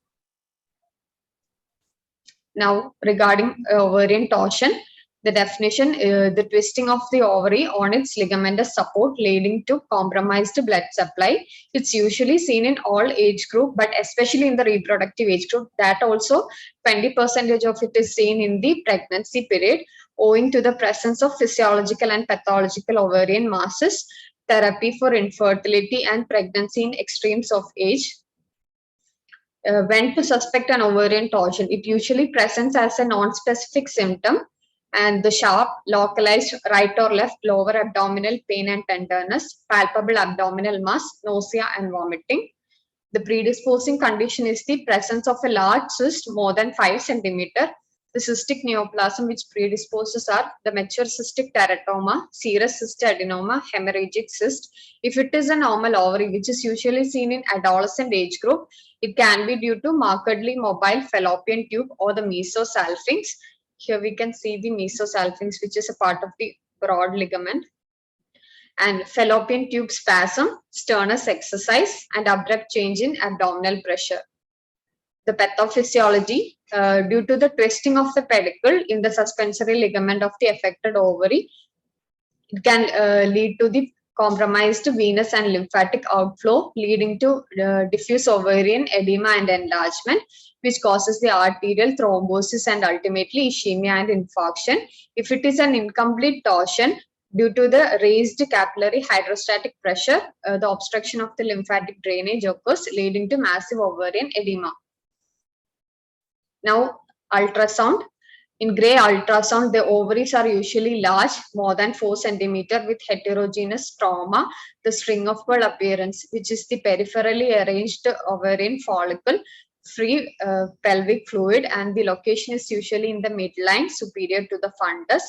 Now, regarding ovarian torsion, the definition, the twisting of the ovary on its ligamentous support leading to compromised blood supply. It's usually seen in all age group, but especially in the reproductive age group. That also 20% of it is seen in the pregnancy period, owing to the presence of physiological and pathological ovarian masses, therapy for infertility and pregnancy in extremes of age. When to suspect an ovarian torsion, it usually presents as a non-specific symptom, and the sharp, localized right or left lower abdominal pain and tenderness, palpable abdominal mass, nausea and vomiting. The predisposing condition is the presence of a large cyst more than 5 centimeter. The cystic neoplasm which predisposes are the mature cystic teratoma, serous cyst adenoma, hemorrhagic cyst. If it is a normal ovary, which is usually seen in adolescent age group, it can be due to markedly mobile fallopian tube or the mesosalpinx. Here we can see the mesosalpinx, which is a part of the broad ligament. And fallopian tube spasm, sternus exercise, and abrupt change in abdominal pressure. The pathophysiology, due to the twisting of the pedicle in the suspensory ligament of the affected ovary, it can lead to the compromised venous and lymphatic outflow, leading to diffuse ovarian edema and enlargement, which causes the arterial thrombosis and ultimately ischemia and infarction. If it is an incomplete torsion, due to the raised capillary hydrostatic pressure, the obstruction of the lymphatic drainage occurs, leading to massive ovarian edema. Now, ultrasound. In gray ultrasound, the ovaries are usually large, more than 4 centimeter, with heterogeneous stroma, the string of pearl appearance, which is the peripherally arranged ovarian follicle, free pelvic fluid, and the location is usually in the midline, superior to the fundus.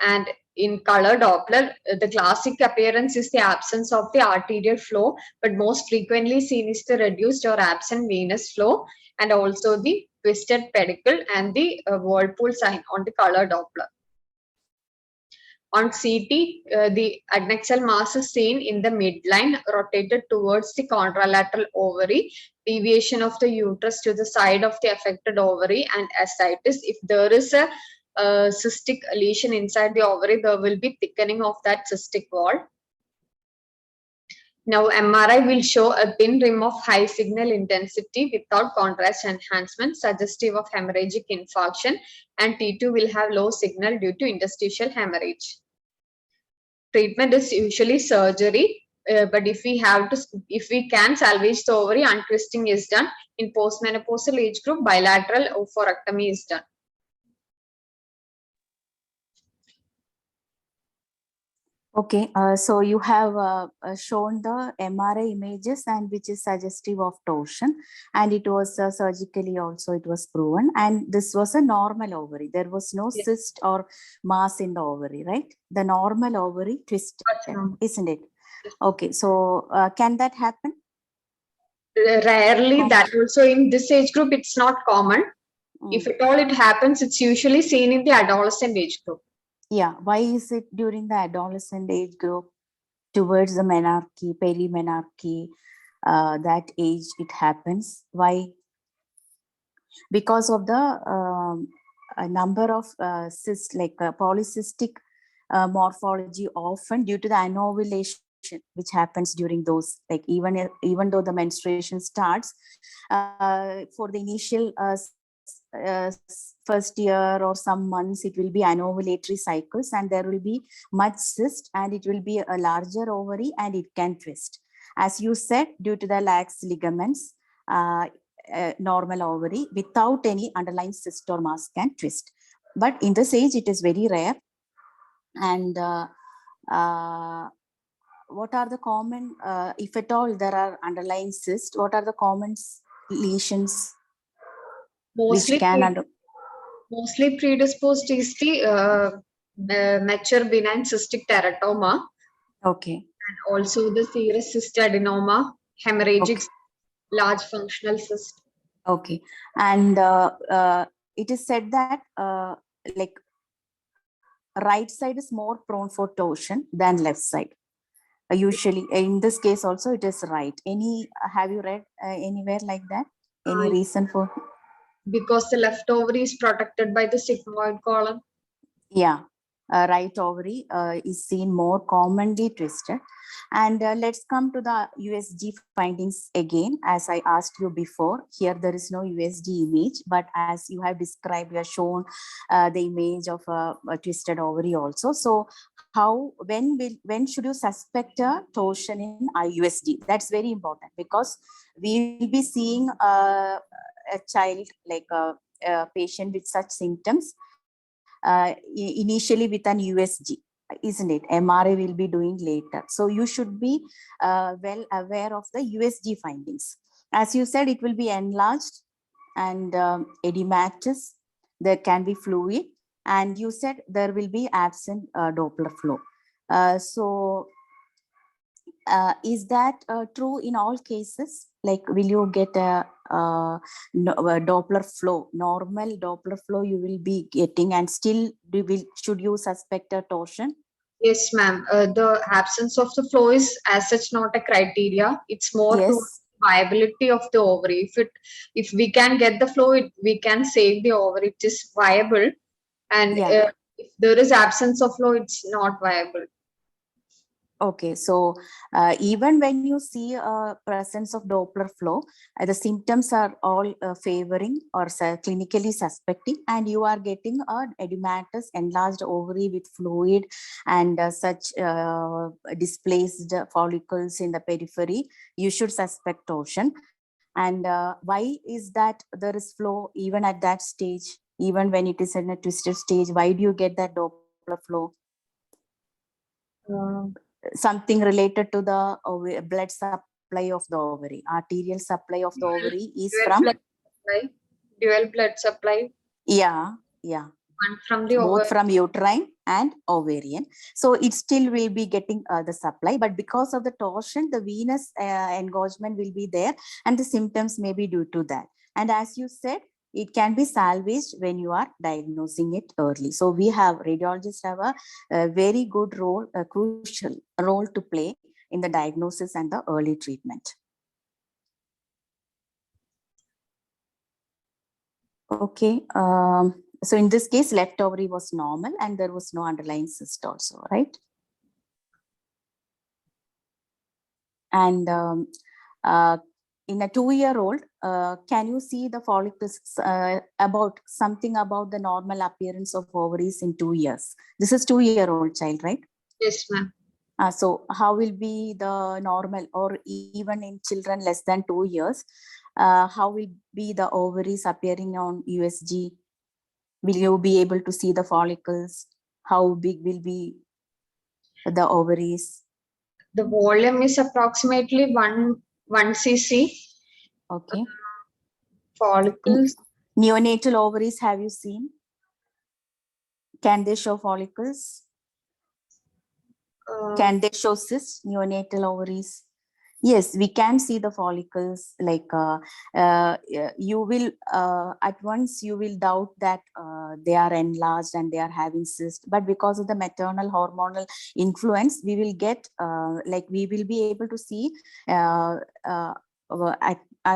And in color Doppler, the classic appearance is the absence of the arterial flow, but most frequently seen is the reduced or absent venous flow, and also the twisted pedicle and the whirlpool sign on the color Doppler. On CT, the adnexal mass is seen in the midline, rotated towards the contralateral ovary, deviation of the uterus to the side of the affected ovary, and ascites. If there is a cystic lesion inside the ovary, there will be thickening of that cystic wall. Now, MRI will show a thin rim of high signal intensity without contrast enhancement, suggestive of hemorrhagic infarction, and T2 will have low signal due to interstitial hemorrhage. Treatment is usually surgery, but if we can salvage the ovary, untwisting is done. In postmenopausal age group, bilateral oophorectomy is done. Okay, so you have shown the MRI images and which is suggestive of torsion, and it was surgically also it was proven, and this was a normal ovary. There was no Yes. cyst or mass in the ovary, right? The normal ovary twisted, That's normal. isn't it? Okay, so can that happen? Rarely, that also in this age group, it's not common. If at all it happens, it's usually seen in the adolescent age group. Yeah, why is it during the adolescent age group towards the menarche, perimenarche, that age it happens? Why? Because of the a number of cysts, like polycystic morphology, often due to the anovulation which happens during those, like even though the menstruation starts, for the initial first year or some months, it will be anovulatory cycles, and there will be much cyst, and it will be a larger ovary, and it can twist. As you said, due to the lax ligaments, normal ovary without any underlying cyst or mass can twist. But in this age, it is very rare. And what are the common, if at all there are underlying cysts, what are the common lesions Mostly, which can mostly predisposed is the mature benign cystic teratoma. Okay. And also the serous cyst adenoma, hemorrhagic, large functional cyst. Okay. And it is said that like right side is more prone for torsion than left side. Usually in this case also it is right. Have you read anywhere like that? Any reason for? Because the left ovary is protected by the sigmoid column. Yeah, right ovary is seen more commonly twisted. And let's come to the USG findings again. As I asked you before, here there is no USG image, but as you have described, you have shown the image of a twisted ovary also. So when should you suspect a torsion in USG? That's very important, because we will be seeing a child, like a patient with such symptoms initially with an USG, isn't it? MRI will be doing later. So you should be well aware of the USG findings. As you said, it will be enlarged and edematous. There can be fluid, and you said there will be absent Doppler flow. Is that true in all cases? Like, will you get a Doppler flow, normal Doppler flow you will be getting, and still should you suspect a torsion? Yes, ma'am. The absence of the flow is as such not a criteria. It's more to viability of the ovary. If we can get the flow, we can save the ovary. It is viable, and if there is absence of flow, it's not viable. Okay, so even when you see a presence of Doppler flow, the symptoms are all favoring or clinically suspecting, and you are getting an edematous enlarged ovary with fluid and such displaced follicles in the periphery, you should suspect torsion. And why is that there is flow even at that stage, even when it is in a twisted stage? Why do you get that Doppler flow? Something related to the blood supply of the ovary. Arterial supply of the ovary is from dual blood supply. Yeah. One from the both ovary. From uterine and ovarian. So it still will be getting the supply, but because of the torsion, the venous engorgement will be there, and the symptoms may be due to that. And as you said, it can be salvaged when you are diagnosing it early. So radiologists have a very good role, a crucial role to play in the diagnosis and the early treatment. Okay. So in this case, left ovary was normal and there was no underlying cyst also, right? And in a 2-year-old, can you see the follicles about the normal appearance of ovaries in 2 years? This is 2-year-old child, right? Yes, ma'am. So how will be the normal, or even in children less than 2 years, how will be the ovaries appearing on USG? Will you be able to see the follicles? How big will be? The ovaries. The volume is approximately 1 cc. Okay. Follicles. Neonatal ovaries, have you seen? Can they show follicles? Can they show cysts, neonatal ovaries? Yes, we can see the follicles. Like you will at once you will doubt that they are enlarged and they are having cysts, but because of the maternal hormonal influence, we will get we will be able to see at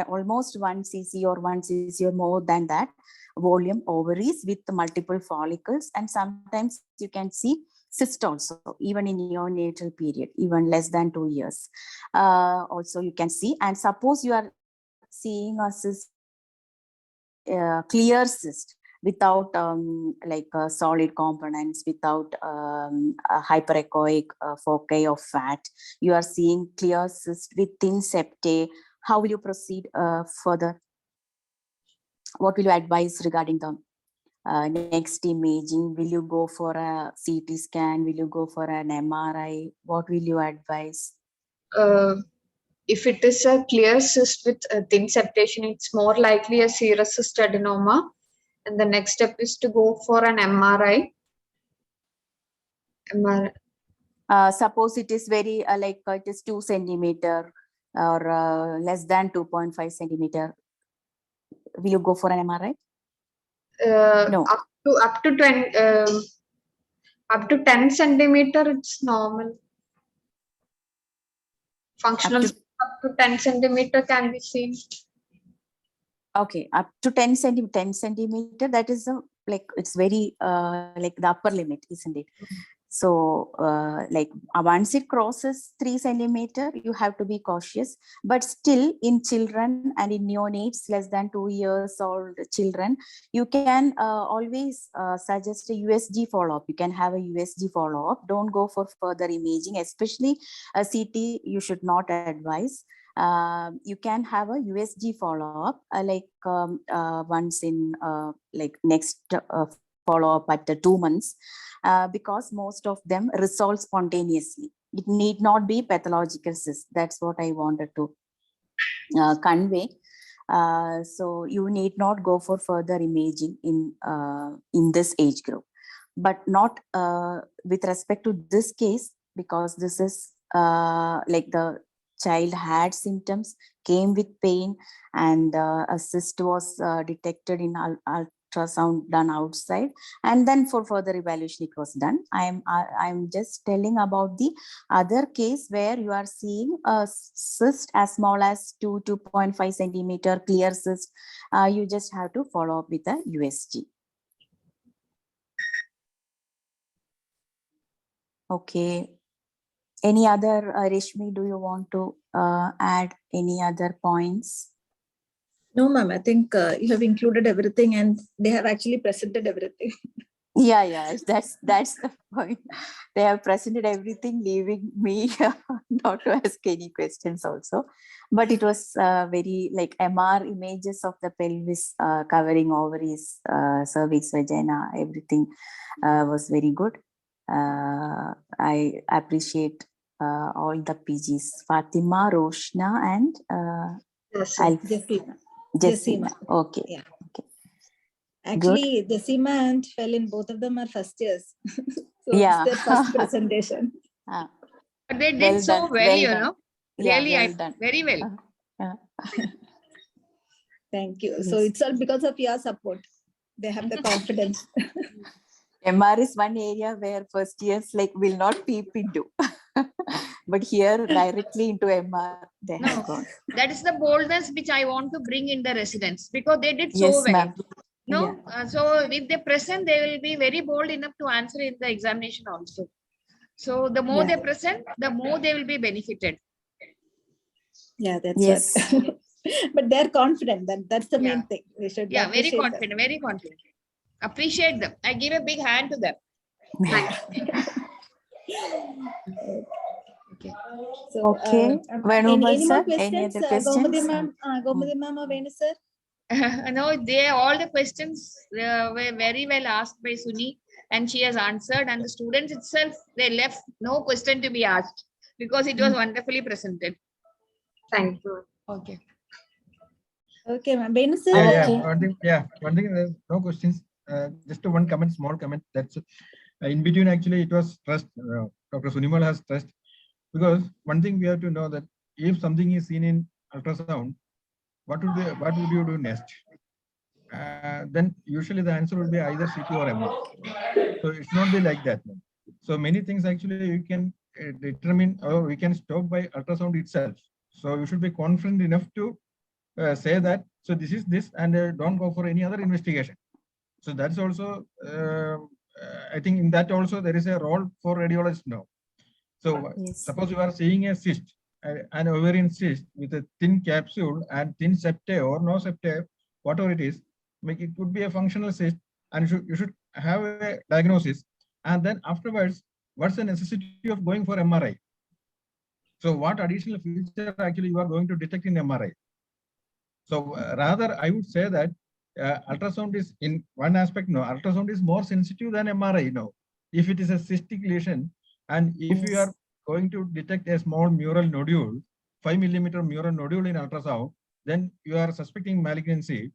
almost 1 cc or 1 cc or more than that volume ovaries with multiple follicles, and sometimes you can see cyst also, even in neonatal period, even less than 2 years. Also you can see, and suppose you are seeing a cyst, clear cyst without solid components, without a hyperechoic foci of fat, you are seeing clear cyst with thin septae, how will you proceed further? What will you advise regarding the next imaging? Will you go for a CT scan? Will you go for an MRI? What will you advise? If it is a clear cyst with thin septation, it's more likely a serous cyst adenoma. And the next step is to go for an MRI. Suppose it is very it is 2 centimeter or less than 2.5 centimeter. Will you go for an MRI? No. Up to 10 centimeter, it's normal. Functional up to 10 centimeter can be seen. Okay, up to 10 centimeter, that is it's very the upper limit, isn't it? So once it crosses 3 centimeter, you have to be cautious. But still, in children and in neonates less than 2 years old children, you can always suggest a USG follow-up. You can have a USG follow-up. Don't go for further imaging, especially a CT. You should not advise. You can have a USG follow-up once in next follow-up at 2 months, because most of them resolve spontaneously. It need not be pathological cyst. That's what I wanted to convey. So you need not go for further imaging in this age group, but not with respect to this case, because this is the child had symptoms, came with pain, and a cyst was detected in ultrasound done outside, and then for further evaluation it was done. I'm just telling about the other case where you are seeing a cyst as small as 2.5 centimeter clear cyst. You just have to follow up with a USG. Okay. Any other, Reshmi, do you want to add any other points? No, ma'am, I think you have included everything and they have actually presented everything. Yeah, that's the point. They have presented everything, leaving me not to ask any questions also. But it was very MR images of the pelvis covering ovaries, cervix, vagina, everything was very good. I appreciate all the PGs, Fatima, Roshna, and Jessima. Okay. Yeah. Okay. Actually, Jessima and Felin, both of them are first years. So yeah. it's their first presentation. But they did so well, you know. Really, well done. Very well. Thank you. Yes. So it's all because of your support. They have the confidence. MR is one area where first years will not peep into. But here directly into MR they have gone. That is the boldness which I want to bring in the residents, because they did so Yes, well. ma'am. No, so if they present, they will be very bold enough to answer in the examination also. So the more they present, the more they will be benefited. Yeah, that's yes. right. But they're confident. That's the main thing. We should very confident, very confident. Appreciate them. I give a big hand to them. Okay. So, okay. any more questions? Any other questions? Gomadi ma'am or Venu sir? No, all the questions were very well asked by Suni, and she has answered. And the students itself, they left no question to be asked because it was wonderfully presented. Thank you. Okay. Okay, ma'am. Benu sir. One thing, there's no questions. Just one comment, small comment. That's in between. Actually, it was stressed. Dr. Sunimal has stressed, because one thing we have to know that if something is seen in ultrasound, what would you do next? Then usually the answer will be either CT or MR. So it's not be like that. So many things actually you can determine, or we can stop by ultrasound itself. So you should be confident enough to say that, so this is this, and don't go for any other investigation. So that's also, I think in that also there is a role for radiologists now. So suppose you are seeing a cyst, an ovarian cyst with a thin capsule and thin septae or no septae, whatever it is, it could be a functional cyst, and you should have a diagnosis. And then afterwards, what's the necessity of going for MRI? So what additional feature actually you are going to detect in MRI? So rather, I would say that ultrasound is, in one aspect, no, ultrasound is more sensitive than MRI now. If it is a cystic lesion, and if you are going to detect a small mural nodule, 5 millimeter mural nodule in ultrasound, then you are suspecting malignancy.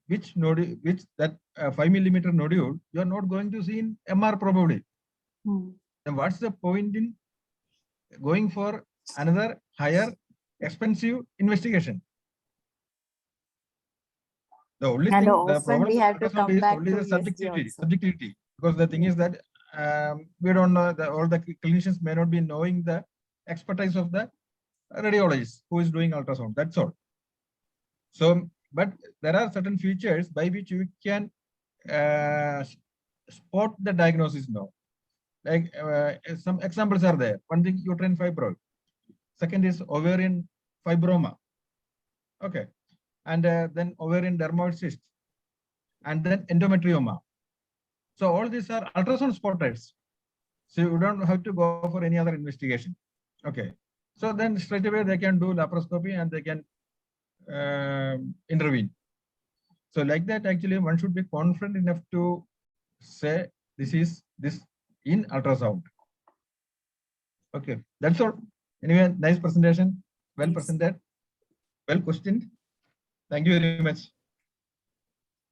Which 5 millimeter nodule you are not going to see in MR probably. Then what's the point in going for another higher expensive investigation? The only thing, the problem we have to come is back only to the USG subjectivity, because the thing is that we don't know, all the clinicians may not be knowing the expertise of the radiologist who is doing ultrasound. That's all. So, but there are certain features by which you can spot the diagnosis now. Like some examples are there. One thing, uterine fibroid. Second is ovarian fibroma. Okay. And then ovarian dermoid cyst. And then endometrioma. So all these are ultrasound spot rates. So you don't have to go for any other investigation. Okay. So then straight away they can do laparoscopy and they can intervene. So like that, actually, one should be confident enough to say this is this in ultrasound. Okay, that's all. Anyway, nice presentation. Well presented. Well questioned. Thank you very much.